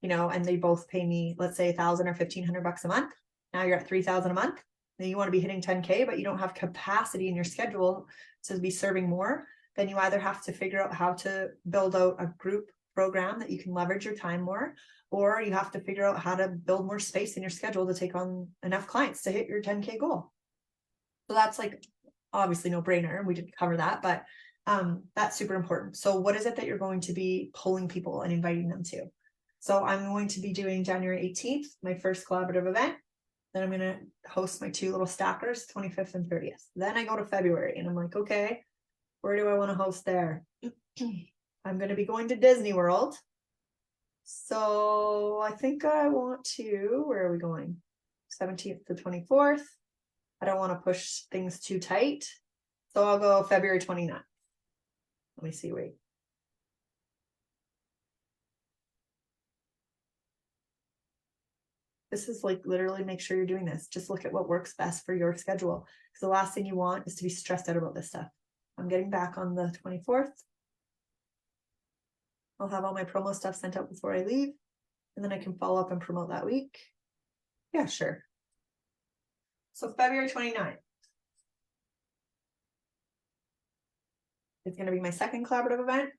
and they both pay me, let's say $1,000 or $1,500 a month, now you're at $3,000 a month. Then you want to be hitting 10K, but you don't have capacity in your schedule to be serving more. Then you either have to figure out how to build out a group program that you can leverage your time more, or you have to figure out how to build more space in your schedule to take on enough clients to hit your 10K goal. So that's like obviously no brainer. We didn't cover that, but that's super important. So what is it that you're going to be pulling people and inviting them to? So I'm going to be doing January 18th, my first collaborative event. Then I'm going to host my 2 little stackers, 25th and 30th. Then I go to February and I'm like, okay, where do I want to host there? I'm going to be going to Disney World. So I think I want to, where are we going? 17th to 24th. I don't want to push things too tight. So I'll go February 29th. Let me see, wait. This is like literally make sure you're doing this. Just look at what works best for your schedule. Because the last thing you want is to be stressed out about this stuff. I'm getting back on the 24th. I'll have all my promo stuff sent out before I leave. And then I can follow up and promote that week. Yeah, sure. So February 29th. It's going to be my second collaborative event.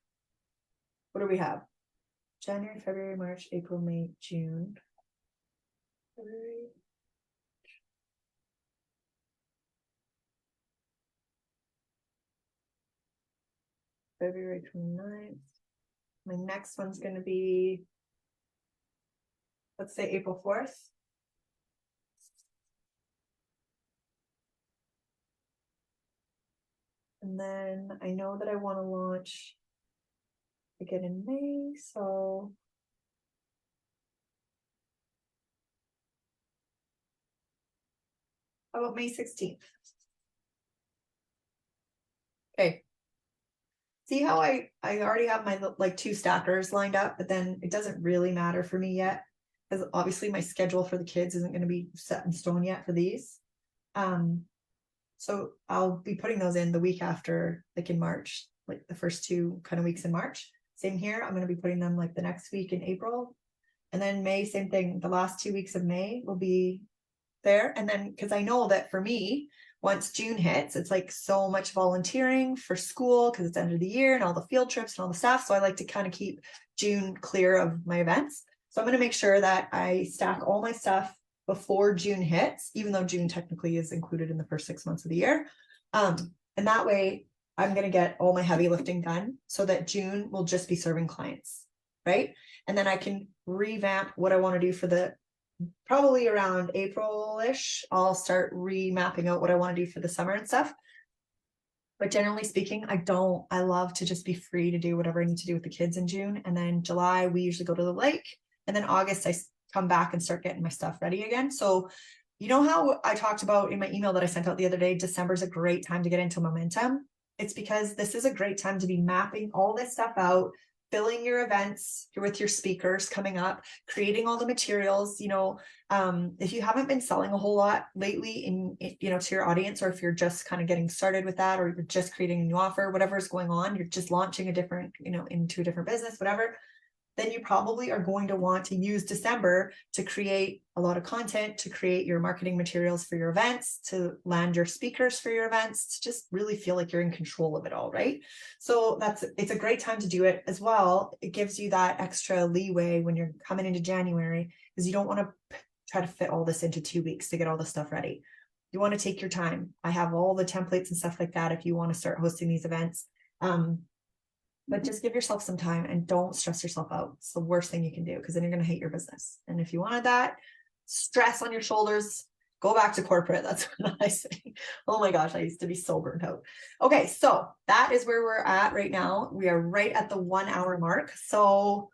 What do we have? January, February, March, April, May, June. February 29th. My next one's going to be, let's say April 4th. And then I know that I want to launch again in May. So How about May 16th? Okay. See how I already have my like 2 stackers lined up, but then it doesn't really matter for me yet because obviously my schedule for the kids isn't going to be set in stone yet for these. So I'll be putting those in the week after, like in March, like the first 2 kind of weeks in March. Same here. I'm going to be putting them like the next week in April. And then May, same thing. The last 2 weeks of May will be there. And then, because I know that for me, once June hits, it's like so much volunteering for school because it's end of the year and all the field trips and all the stuff. So I like to kind of keep June clear of my events. So I'm going to make sure that I stack all my stuff before June hits, even though June technically is included in the first 6 months of the year. And that way I'm going to get all my heavy lifting done so that June will just be serving clients, right? And then I can revamp what I want to do for the probably around April-ish. I'll start remapping out what I want to do for the summer and stuff. But generally speaking, I love to just be free to do whatever I need to do with the kids in June. And then July, we usually go to the lake. And then August, I come back and start getting my stuff ready again. So you know how I talked about in my email that I sent out the other day, December is a great time to get into momentum. It's because this is a great time to be mapping all this stuff out, filling your events with your speakers coming up, creating all the materials. If you haven't been selling a whole lot lately to your audience, or if you're just kind of getting started with that, or you're just creating a new offer, whatever is going on, you're just launching a different, into a different business, whatever, then you probably are going to want to use December to create a lot of content, to create your marketing materials for your events, to land your speakers for your events, to just really feel like you're in control of it all, right? So it's a great time to do it as well. It gives you that extra leeway when you're coming into January, because you don't want to try to fit all this into 2 weeks to get all the stuff ready. You want to take your time. I have all the templates and stuff like that if you want to start hosting these events. But just give yourself some time and don't stress yourself out. It's the worst thing you can do, because then you're going to hate your business. And if you wanted that stress on your shoulders, go back to corporate. That's what I say. Oh my gosh, I used to be so burnt out. Okay, so that is where we're at right now. We are right at the 1 hour mark. So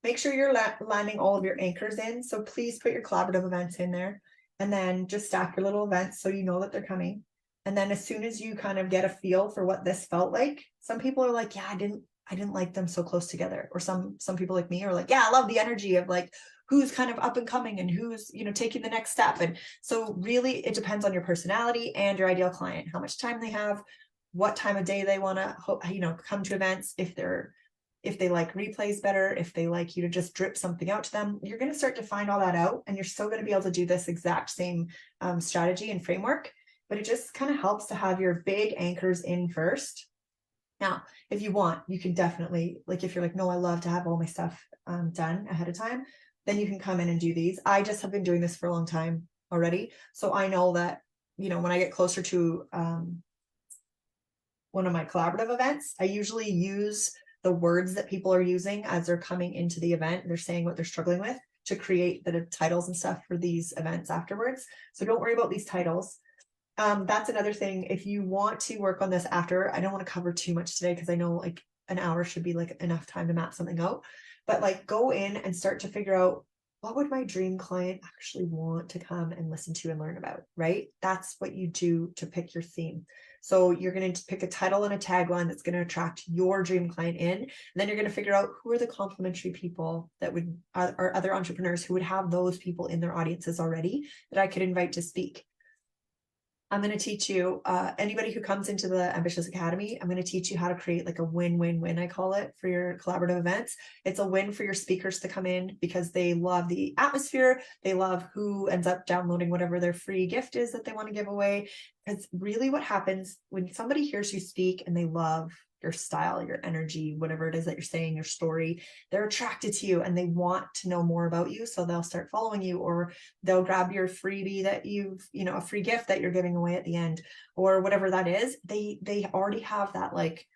make sure you're landing all of your anchors in. So please put your collaborative events in there, and then just stack your little events so you know that they're coming. And then as soon as you kind of get a feel for what this felt like, some people are like, yeah, I didn't like them so close together. Or some people like me are like, yeah, I love the energy of like who's kind of up and coming and who's, taking the next step. And so really it depends on your personality and your ideal client, how much time they have, what time of day they want to, come to events. If they like replays better, if they like you to just drip something out to them, you're going to start to find all that out, and you're still going to be able to do this exact same strategy and framework. But it just kind of helps to have your big anchors in first. Now, if you want, you can definitely, like, if you're like, no, I love to have all my stuff done ahead of time, then you can come in and do these. I just have been doing this for a long time already. So I know that, when I get closer to one of my collaborative events, I usually use the words that people are using as they're coming into the event. They're saying what they're struggling with to create the titles and stuff for these events afterwards. So don't worry about these titles. That's another thing. If you want to work on this after, I don't want to cover too much today because I know like an hour should be like enough time to map something out, but like go in and start to figure out, what would my dream client actually want to come and listen to and learn about, right? That's what you do to pick your theme. So you're going to pick a title and a tagline that's going to attract your dream client in. And then you're going to figure out who are the complementary people that or other entrepreneurs who would have those people in their audiences already that I could invite to speak. I'm going to teach you, anybody who comes into the Ambitious Academy, I'm going to teach you how to create like a win-win-win, I call it, for your collaborative events. It's a win for your speakers to come in because they love the atmosphere. They love who ends up downloading whatever their free gift is that they want to give away. Because really what happens when somebody hears you speak and they love your style, your energy, whatever it is that you're saying, your story, they're attracted to you and they want to know more about you. So they'll start following you, or they'll grab your freebie that a free gift that you're giving away at the end, or whatever that is. They already have that like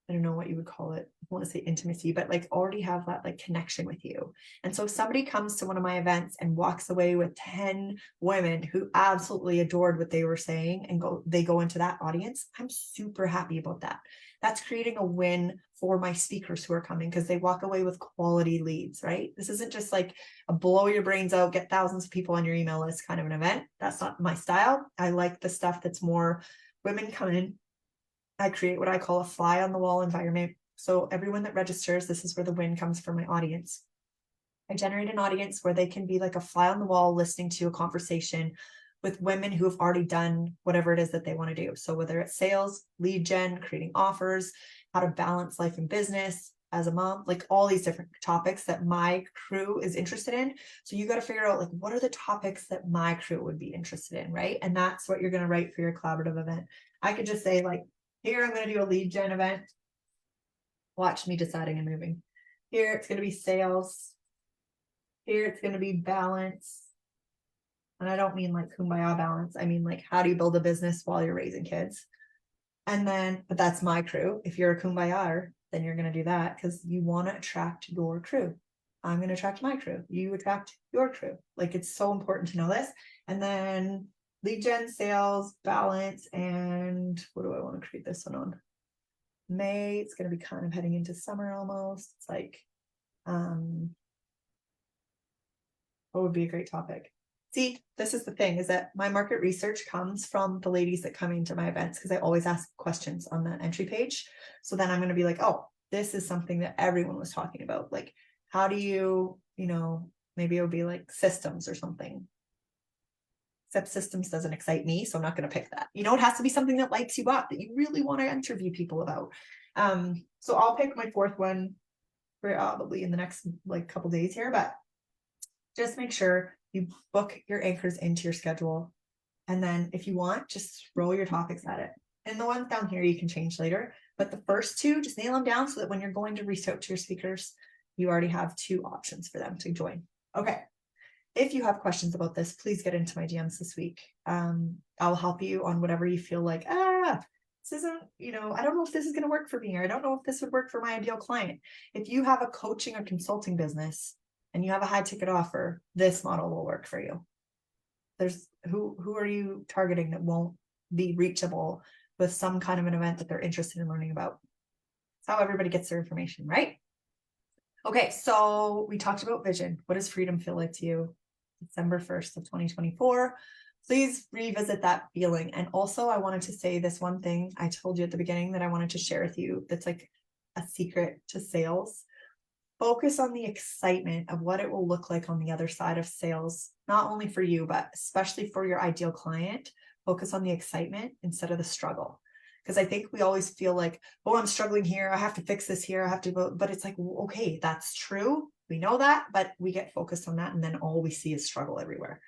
I don't know what you would call it. I want to say intimacy, but like already have that like connection with you. And so if somebody comes to one of my events and walks away with 10 women who absolutely adored what they were saying and they go into that audience, I'm super happy about that. That's creating a win for my speakers who are coming because they walk away with quality leads, right? This isn't just like a blow your brains out, get thousands of people on your email list kind of an event. That's not my style. I like the stuff that's more women come in. I create what I call a fly on the wall environment. So everyone that registers, this is where the win comes from my audience. I generate an audience where they can be like a fly on the wall listening to a conversation with women who have already done whatever it is that they want to do. So whether it's sales, lead gen, creating offers, how to balance life and business as a mom, like all these different topics that my crew is interested in. So you got to figure out like, what are the topics that my crew would be interested in, right? And that's what you're going to write for your collaborative event. I could just say like, here, I'm going to do a lead gen event. Watch me deciding and moving. Here, it's going to be sales. Here, it's going to be balance. And I don't mean like kumbaya balance. I mean, like, how do you build a business while you're raising kids? And then, but that's my crew. If you're a kumbaya, then you're going to do that because you want to attract your crew. I'm going to attract my crew. You attract your crew. Like, it's so important to know this. And then lead gen, sales, balance, and what do I want to create this one on? May. It's going to be kind of heading into summer almost. It's like, what would be a great topic? See, this is the thing, is that my market research comes from the ladies that come into my events because I always ask questions on the entry page. So then I'm going to be like, oh, this is something that everyone was talking about. Like, how do you, maybe it would be like systems or something. Except systems doesn't excite me, so I'm not going to pick that. It has to be something that lights you up, that you really want to interview people about. So I'll pick my fourth one probably in the next like couple days here, but just make sure you book your anchors into your schedule. And then if you want, just throw your topics at it. And the ones down here you can change later. But the first two, just nail them down so that when you're going to reach out to your speakers, you already have two options for them to join. Okay. If you have questions about this, please get into my DMs this week. I'll help you on whatever you feel like, this isn't, I don't know if this is going to work for me, or I don't know if this would work for my ideal client. If you have a coaching or consulting business and you have a high ticket offer, this model will work for you. There's who are you targeting that won't be reachable with some kind of an event that they're interested in learning about? That's how everybody gets their information, right? Okay, so we talked about vision. What does freedom feel like to you? December 1st of 2024. Please revisit that feeling. And also, I wanted to say this one thing I told you at the beginning that I wanted to share with you that's like a secret to sales. Focus on the excitement of what it will look like on the other side of sales, not only for you, but especially for your ideal client. Focus on the excitement instead of the struggle. Because I think we always feel like, oh, I'm struggling here. I have to fix this here. I have to go. But it's like, okay, that's true. We know that, but we get focused on that. And then all we see is struggle everywhere.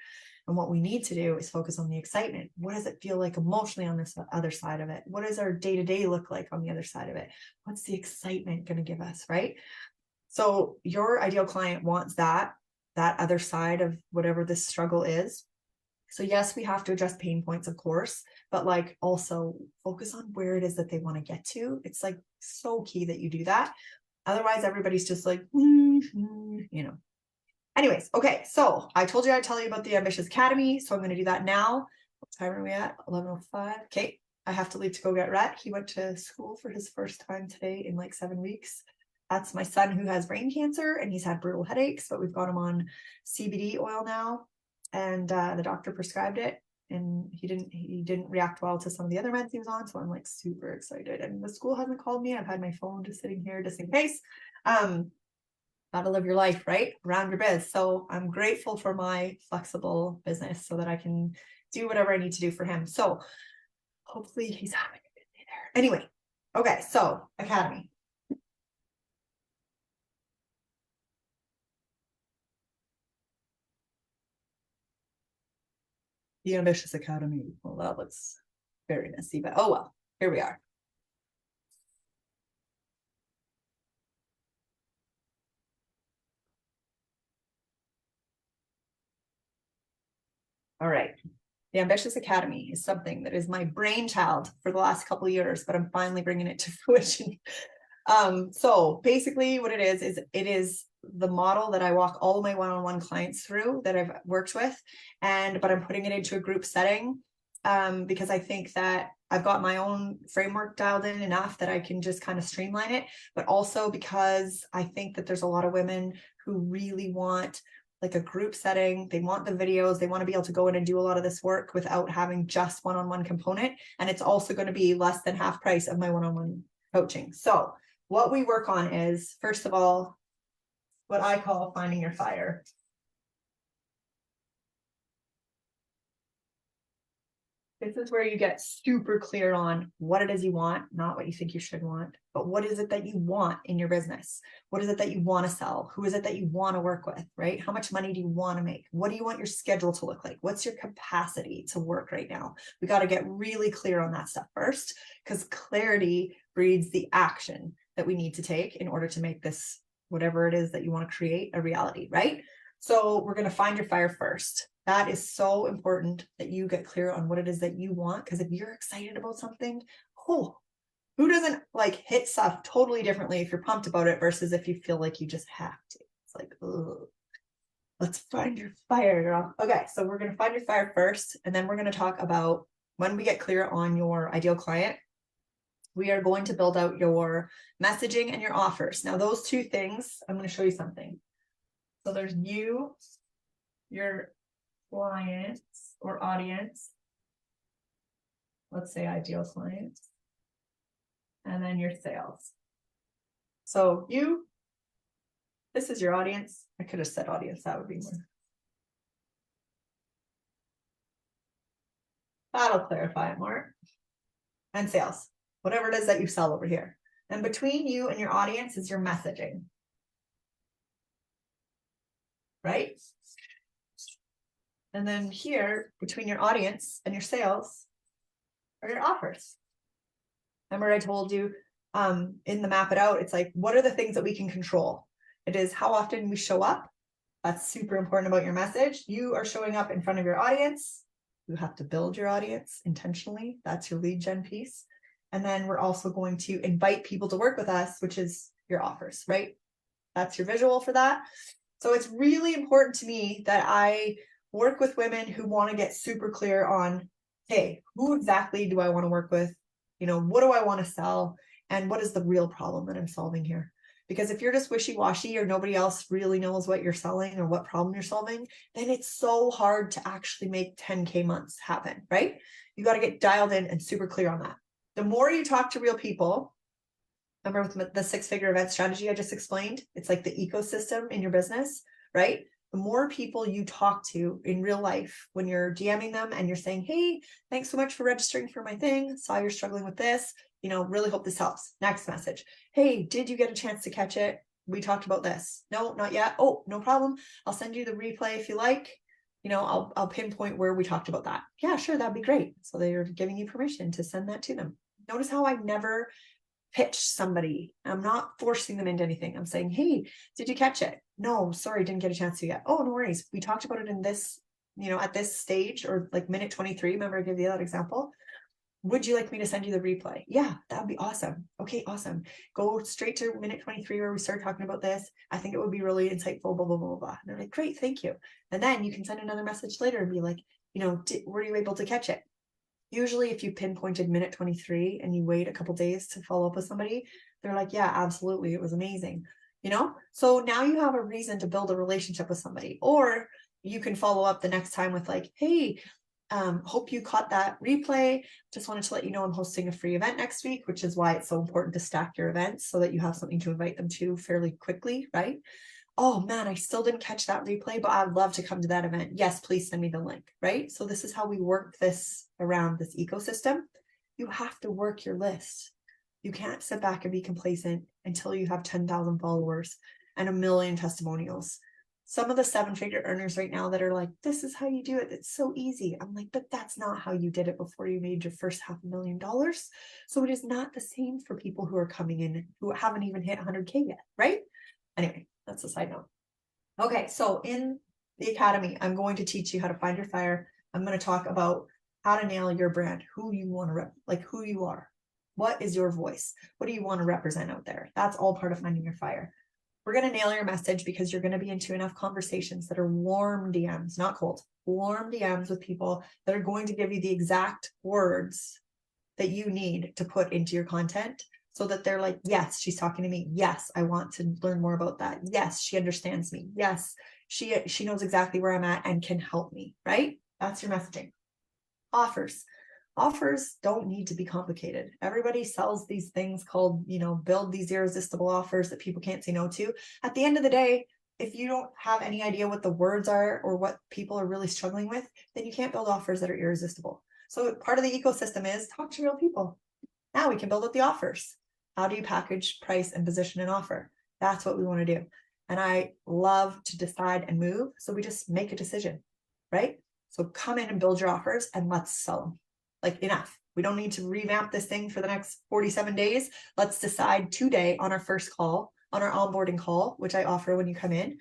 And what we need to do is focus on the excitement. What does it feel like emotionally on this other side of it? What does our day-to-day look like on the other side of it? What's the excitement going to give us, right? So your ideal client wants that other side of whatever this struggle is. So yes, we have to address pain points, of course, but like also focus on where it is that they want to get to. It's like so key that you do that. Otherwise, everybody's just like, Anyways, okay. So I told you I'd tell you about the Ambitious Academy. So I'm going to do that now. What time are we at? 11:05. Okay. I have to leave to go get Rhett. He went to school for his first time today in like 7 weeks. That's my son who has brain cancer and he's had brutal headaches, but we've got him on CBD oil now. And the doctor prescribed it and he didn't react well to some of the other meds he was on. So I'm like super excited. And the school hasn't called me. I've had my phone just sitting here just in case. Gotta live your life, right? Around your biz. So I'm grateful for my flexible business so that I can do whatever I need to do for him. So hopefully he's having a good day there. Anyway, okay, so Academy. The Ambitious Academy. Well, that looks very messy, but oh well, here we are. All right. The Ambitious Academy is something that is my brainchild for the last couple of years, but I'm finally bringing it to fruition. So basically what it is the model that I walk all of my one-on-one clients through that I've worked with, but I'm putting it into a group setting because I think that I've got my own framework dialed in enough that I can just kind of streamline it, but also because I think that there's a lot of women who really want like a group setting. They want the videos, they want to be able to go in and do a lot of this work without having just one-on-one component. And it's also going to be less than half price of my one-on-one coaching. So what we work on is, first of all, what I call finding your fire. This is where you get super clear on what it is you want, not what you think you should want, but what is it that you want in your business? What is it that you want to sell? Who is it that you want to work with, right? How much money do you want to make? What do you want your schedule to look like? What's your capacity to work right now? We got to get really clear on that stuff first, because clarity breeds the action that we need to take in order to make this, whatever it is that you want to create, a reality, right? So we're going to find your fire first. That is so important that you get clear on what it is that you want. Because if you're excited about something, who doesn't like hit stuff totally differently if you're pumped about it versus if you feel like you just have to? It's like, ugh. Let's find your fire, girl. Okay, so we're going to find your fire first, and then we're going to talk about when we get clear on your ideal client, we are going to build out your messaging and your offers. Now, those two things, I'm going to show you something. So there's you, your clients or audience, let's say ideal clients, and then your sales. So this is your audience. I could have said audience, that would be more. That'll clarify it more. And sales, whatever it is that you sell over here. And between you and your audience is your messaging. Right? And then here, between your audience and your sales, are your offers. Remember I told you in the Map It Out, it's like, what are the things that we can control? It is how often we show up. That's super important about your message. You are showing up in front of your audience. You have to build your audience intentionally. That's your lead gen piece. And then we're also going to invite people to work with us, which is your offers, right? That's your visual for that. So it's really important to me that I work with women who want to get super clear on, hey, who exactly do I want to work with? You know, what do I want to sell? And what is the real problem that I'm solving here? Because if you're just wishy-washy or nobody else really knows what you're selling or what problem you're solving, then it's so hard to actually make 10K months happen, right? You got to get dialed in and super clear on that. The more you talk to real people, remember with the 6-figure event strategy I just explained, it's like the ecosystem in your business, right? The more people you talk to in real life, when you're DMing them and you're saying, hey, thanks so much for registering for my thing. Saw you're struggling with this. You know, really hope this helps. Next message. Hey, did you get a chance to catch it? We talked about this. No, not yet. Oh, no problem. I'll send you the replay if you like. You know, I'll pinpoint where we talked about that. Yeah, sure. That'd be great. So they're giving you permission to send that to them. Notice how I never pitch somebody. I'm not forcing them into anything. I'm saying, hey, did you catch it? No, sorry, didn't get a chance to yet. Oh, no worries. We talked about it in this, you know, at this stage, or like minute 23. Remember I gave you that example? Would you like me to send you the replay? Yeah, that would be awesome. Okay, awesome. Go straight to minute 23 where we start talking about this. I think it would be really insightful, blah, blah, blah, blah. And they're like, great, thank you. And then you can send another message later and be like, you know, were you able to catch it? Usually if you pinpointed minute 23 and you wait a couple days to follow up with somebody, they're like, yeah, absolutely. It was amazing. You know, so now you have a reason to build a relationship with somebody, or you can follow up the next time with like, hey, hope you caught that replay. Just wanted to let you know I'm hosting a free event next week, which is why it's so important to stack your events so that you have something to invite them to fairly quickly, right? Oh man, I still didn't catch that replay, but I'd love to come to that event. Yes, please send me the link, right? So this is how we work this around this ecosystem. You have to work your list. You can't sit back and be complacent until you have 10,000 followers and 1 million testimonials. Some of the 7-figure earners right now that are like, this is how you do it. It's so easy. I'm like, but that's not how you did it before you made your first $500,000. So it is not the same for people who are coming in who haven't even hit 100K yet, right? Anyway, that's a side note. Okay, so in the academy, I'm going to teach you how to find your fire. I'm going to talk about how to nail your brand, who you want to like who you are. What is your voice? What do you want to represent out there? That's all part of finding your fire. We're going to nail your message because you're going to be into enough conversations that are warm DMs, not cold, warm DMs with people that are going to give you the exact words that you need to put into your content so that they're like, yes, she's talking to me. Yes, I want to learn more about that. Yes, she understands me. Yes, she knows exactly where I'm at and can help me, right? That's your messaging. Offers. Offers don't need to be complicated. Everybody sells these things called, build these irresistible offers that people can't say no to. At the end of the day, if you don't have any idea what the words are or what people are really struggling with, then you can't build offers that are irresistible. So part of the ecosystem is talk to real people. Now we can build up the offers. How do you package, price, and position an offer? That's what we want to do. And I love to decide and move. So we just make a decision, right? So come in and build your offers and let's sell them. Like, enough. We don't need to revamp this thing for the next 47 days. Let's decide today on our first call, on our onboarding call, which I offer when you come in.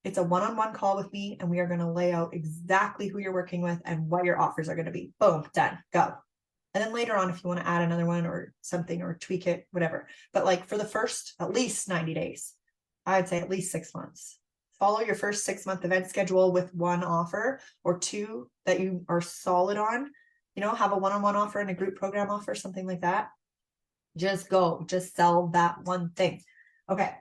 It's a one-on-one call with me, and we are going to lay out exactly who you're working with and what your offers are going to be. Boom, done, go. And then later on, if you want to add another one or something or tweak it, whatever. But like for the first at least 90 days, I'd say at least 6 months. Follow your first 6-month event schedule with one offer or two that you are solid on. Have a one-on-one offer and a group program offer, something like that. Just go, just sell that one thing. Okay.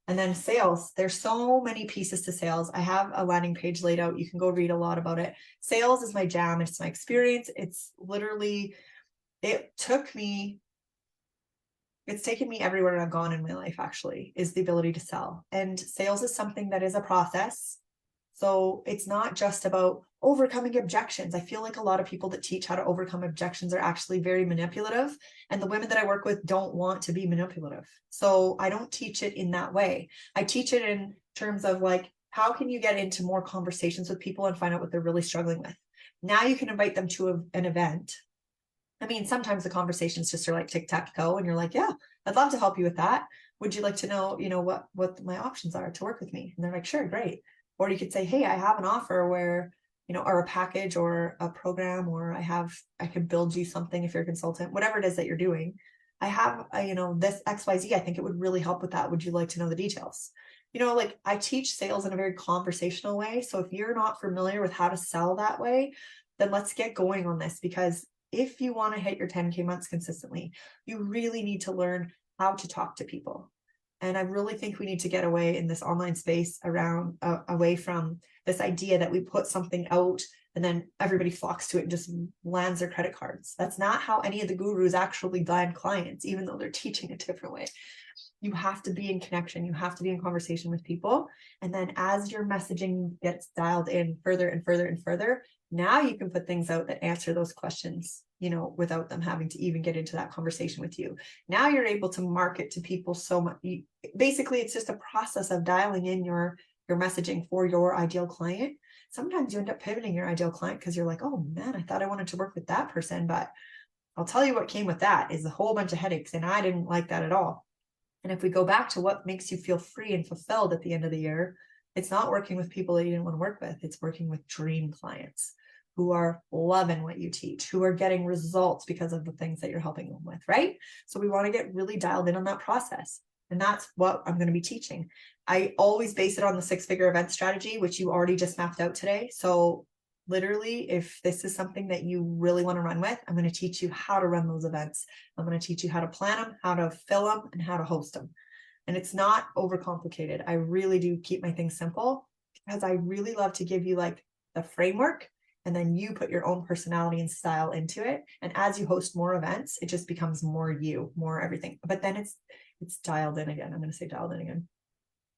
And then sales, there's so many pieces to sales. I have a landing page laid out. You can go read a lot about it. Sales is my jam. It's my experience. It's taken me everywhere I've gone in my life, actually, is the ability to sell. And sales is something that is a process. So it's not just about overcoming objections. I feel like a lot of people that teach how to overcome objections are actually very manipulative. And the women that I work with don't want to be manipulative. So I don't teach it in that way. I teach it in terms of like, how can you get into more conversations with people and find out what they're really struggling with? Now you can invite them to an event. I mean, sometimes the conversations just are like tic-tac-toe and you're like, yeah, I'd love to help you with that. Would you like to know, what my options are to work with me? And they're like, sure, great. Or you could say, hey, I have an offer where, or a package or a program, or I could build you something if you're a consultant, whatever it is that you're doing. I have, this XYZ, I think it would really help with that. Would you like to know the details? Like I teach sales in a very conversational way. So if you're not familiar with how to sell that way, then let's get going on this, because if you want to hit your 10K months consistently, you really need to learn how to talk to people. And I really think we need to get away in this online space away from this idea that we put something out and then everybody flocks to it and just lands their credit cards. That's not how any of the gurus actually land clients, even though they're teaching a different way. You have to be in connection. You have to be in conversation with people. And then as your messaging gets dialed in further and further and further, now you can put things out that answer those questions, without them having to even get into that conversation with you. Now you're able to market to people so much. Basically, it's just a process of dialing in your messaging for your ideal client. Sometimes you end up pivoting your ideal client because you're like, oh man, I thought I wanted to work with that person, but I'll tell you what came with that is a whole bunch of headaches, and I didn't like that at all. And if we go back to what makes you feel free and fulfilled at the end of the year, it's not working with people that you didn't want to work with. It's working with dream clients who are loving what you teach, who are getting results because of the things that you're helping them with, right? So we want to get really dialed in on that process. And that's what I'm going to be teaching. I always base it on the 6-figure event strategy, which you already just mapped out today. So literally, if this is something that you really want to run with, I'm going to teach you how to run those events. I'm going to teach you how to plan them, how to fill them, and how to host them. And it's not overcomplicated. I really do keep my things simple because I really love to give you like the framework, and then you put your own personality and style into it. And as you host more events, it just becomes more you, more everything. But then it's dialed in again. I'm going to say dialed in again.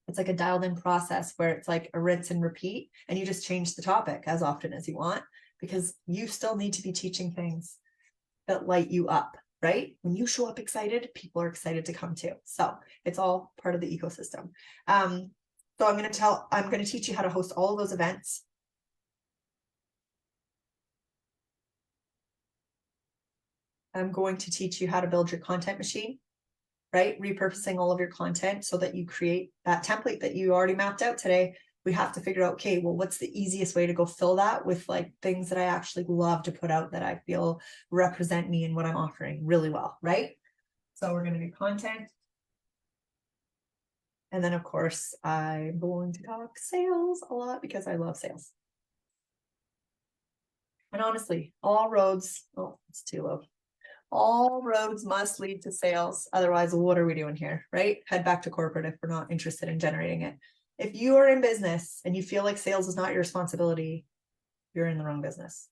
It's like a dialed in process where it's like a rinse and repeat, and you just change the topic as often as you want, because you still need to be teaching things that light you up, right? When you show up excited, people are excited to come too. So it's all part of the ecosystem. So I'm going to teach you how to host all of those events. I'm going to teach you how to build your content machine, right? Repurposing all of your content so that you create that template that you already mapped out today we have to figure out, okay, well, what's the easiest way to go fill that with like things that I actually love to put out that I feel represent me and what I'm offering really well, right? So we're going to do content. And then of course, I'm going to talk sales a lot because I love sales. And honestly, all roads, oh, it's too low. All roads must lead to sales. Otherwise, what are we doing here, right? Head back to corporate if we're not interested in generating it. If you are in business and you feel like sales is not your responsibility, you're in the wrong business,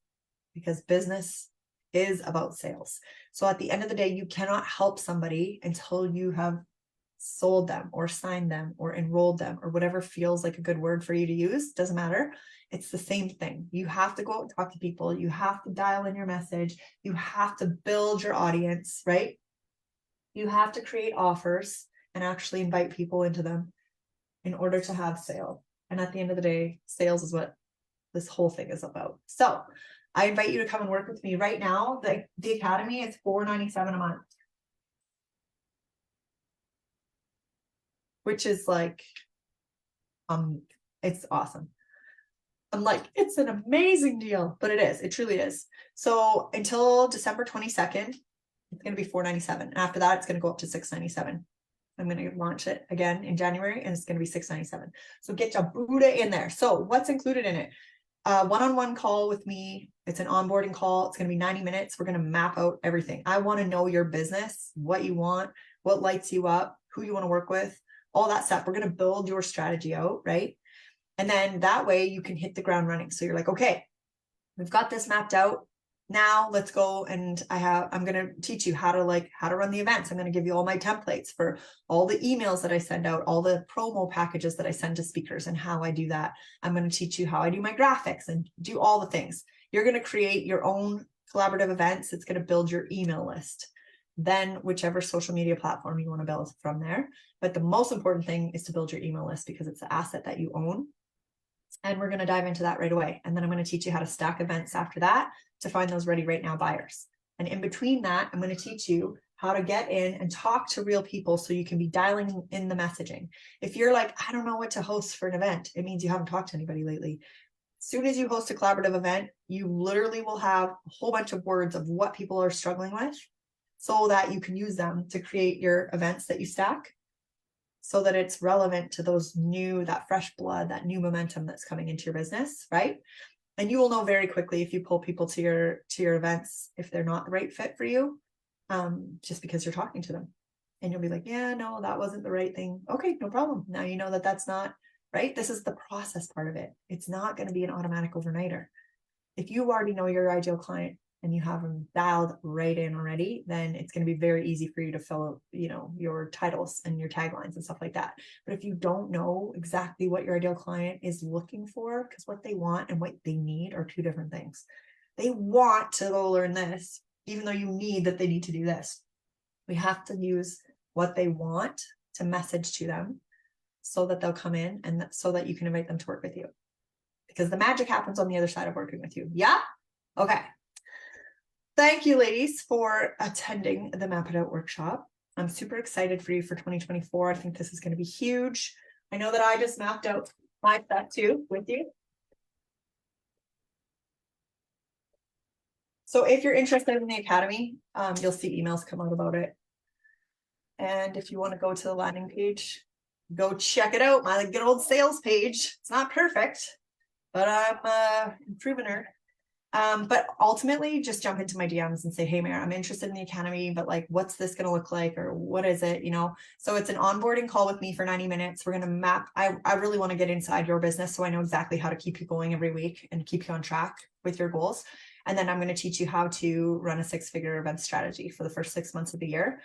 because business is about sales. So at the end of the day, you cannot help somebody until you have sold them or signed them or enrolled them or whatever feels like a good word for you to use. Doesn't matter. It's the same thing. You have to go out and talk to people. You have to dial in your message. You have to build your audience, right? You have to create offers and actually invite people into them in order to have sale. And at the end of the day, sales is what this whole thing is about. So I invite you to come and work with me right now. The Academy is $497 a month, which is like, it's awesome. I'm like, it's an amazing deal, but it is, it truly is. So until December 22nd, it's going to be $497. After that, it's going to go up to $697. I'm going to launch it again in January and it's going to be $697. So get your Buddha in there. So what's included in it? One-on-one call with me. It's an onboarding call. It's going to be 90 minutes. We're going to map out everything. I want to know your business, what you want, what lights you up, who you want to work with, all that stuff. We're going to build your strategy out, right? And then that way you can hit the ground running. So you're like, okay, we've got this mapped out. Now let's go, and I'm going to teach you how to run the events. I'm going to give you all my templates for all the emails that I send out, all the promo packages that I send to speakers and how I do that. I'm going to teach you how I do my graphics and do all the things. You're going to create your own collaborative events. It's going to build your email list. Then whichever social media platform you want to build from there. But the most important thing is to build your email list because it's the asset that you own. And we're going to dive into that right away. And then I'm going to teach you how to stack events after that to find those ready right now buyers. And in between that, I'm going to teach you how to get in and talk to real people so you can be dialing in the messaging. If you're like, I don't know what to host for an event, it means you haven't talked to anybody lately. As soon as you host a collaborative event, you literally will have a whole bunch of words of what people are struggling with so that you can use them to create your events that you stack, so that it's relevant to that fresh blood, that new momentum that's coming into your business, right? And you will know very quickly if you pull people to your events, if they're not the right fit for you, just because you're talking to them. And you'll be like, yeah, no, that wasn't the right thing. Okay, no problem. Now you know that that's not right. This is the process part of it. It's not going to be an automatic overnighter. If you already know your ideal client and you have them dialed right in already, then it's going to be very easy for you to fill out, your titles and your taglines and stuff like that. But if you don't know exactly what your ideal client is looking for, because what they want and what they need are two different things. They want to go learn this, even though you need that they need to do this. We have to use what they want to message to them so that they'll come in and so that you can invite them to work with you. Because the magic happens on the other side of working with you. Yeah? Okay. Thank you, ladies, for attending the Map It Out workshop. I'm super excited for you for 2024. I think this is going to be huge. I know that I just mapped out my stuff too with you. So if you're interested in the Academy, you'll see emails come out about it. And if you want to go to the landing page, go check it out. My good old sales page. It's not perfect, but I'm improving her. But ultimately just jump into my DMs and say, hey, Mara, I'm interested in the Academy, but like, what's this going to look like? Or what is it? So it's an onboarding call with me for 90 minutes. We're going to map. I really want to get inside your business, so I know exactly how to keep you going every week and keep you on track with your goals. And then I'm going to teach you how to run a 6-figure event strategy for the first 6 months of the year.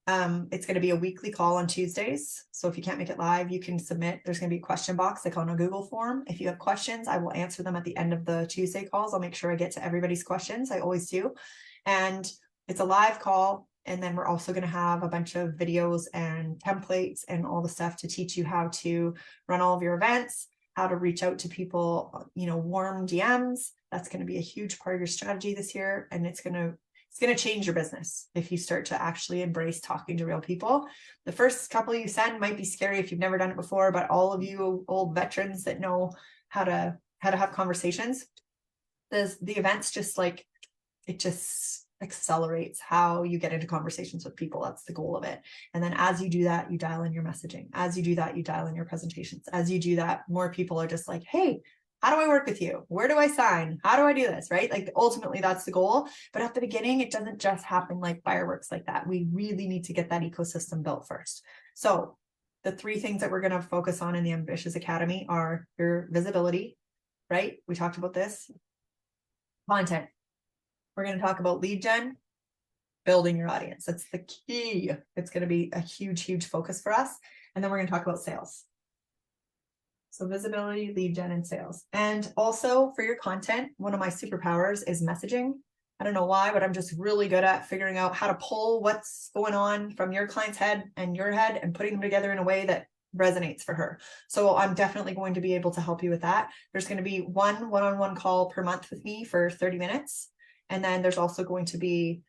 It's going to be a weekly call on Tuesdays. So if you can't make it live, you can submit. There's going to be a question box like on a Google form. If you have questions, I will answer them at the end of the Tuesday calls. I'll make sure I get to everybody's questions. I always do. And it's a live call. And then we're also going to have a bunch of videos and templates and all the stuff to teach you how to run all of your events, how to reach out to people, warm DMs. That's going to be a huge part of your strategy this year. And it's going to It's going to change your business if you start to actually embrace talking to real people. The first couple you send might be scary if you've never done it before, but all of you old veterans that know how to have conversations, the events just like, it just accelerates how you get into conversations with people. That's the goal of it. And then as you do that, you dial in your messaging. As you do that, you dial in your presentations. As you do that, more people are just like, hey, how do I work with you? Where do I sign? How do I do this? Right? Like ultimately that's the goal. But at the beginning, it doesn't just happen like fireworks like that. We really need to get that ecosystem built first. So the 3 things that we're going to focus on in the Ambitious Academy are your visibility, right? We talked about this. Content. We're going to talk about lead gen, building your audience. That's the key. It's going to be a huge, huge focus for us. And then we're going to talk about sales. So visibility, lead gen, and sales. And also for your content, one of my superpowers is messaging. I don't know why, but I'm just really good at figuring out how to pull what's going on from your client's head and your head and putting them together in a way that resonates for her. So I'm definitely going to be able to help you with that. There's going to be one-on-one call per month with me for 30 minutes. And then there's also going to be,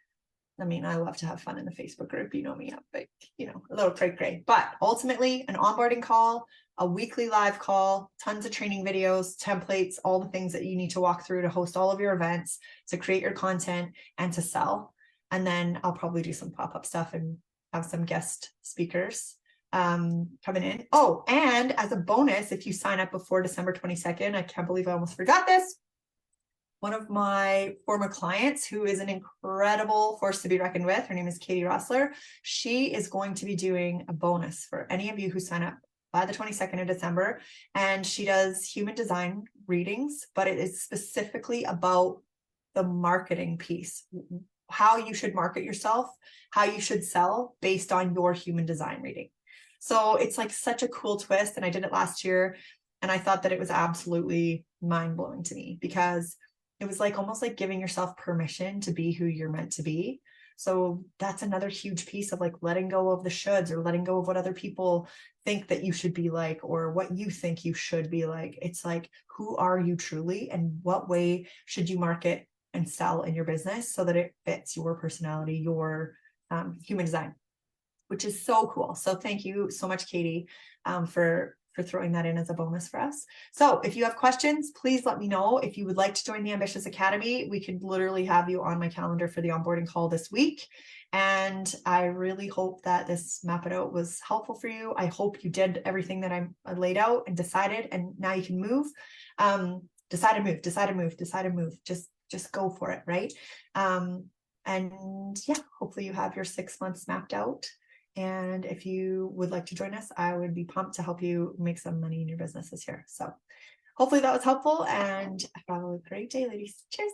I mean, I love to have fun in the Facebook group. You know me, I'm like, a little cray-cray. But ultimately, an onboarding call, a weekly live call, tons of training videos, templates, all the things that you need to walk through to host all of your events, to create your content, and to sell. And then I'll probably do some pop-up stuff and have some guest speakers coming in. Oh, and as a bonus, if you sign up before December 22nd, I can't believe I almost forgot this. One of my former clients, who is an incredible force to be reckoned with, her name is Katie Rossler. She is going to be doing a bonus for any of you who sign up by the 22nd of December. And she does human design readings, but it is specifically about the marketing piece, how you should market yourself, how you should sell based on your human design reading. So it's like such a cool twist. And I did it last year. And I thought that it was absolutely mind-blowing to me, because it was like almost like giving yourself permission to be who you're meant to be. So that's another huge piece of like letting go of the shoulds, or letting go of what other people think that you should be like, or what you think you should be like. It's like, who are you truly, and what way should you market and sell in your business so that it fits your personality, your human design, which is so cool. So thank you so much, Katie, for throwing that in as a bonus for us. So if you have questions, please let me know. If you would like to join the Ambitious Academy, we could literally have you on my calendar for the onboarding call this week. And I really hope that this Map It Out was helpful for you. I hope you did everything that I laid out and decided, and now you can move. Decide to move. Just go for it, right? And yeah, hopefully you have your 6 months mapped out. And if you would like to join us, I would be pumped to help you make some money in your business this year. So hopefully that was helpful, and have a great day, ladies. Cheers.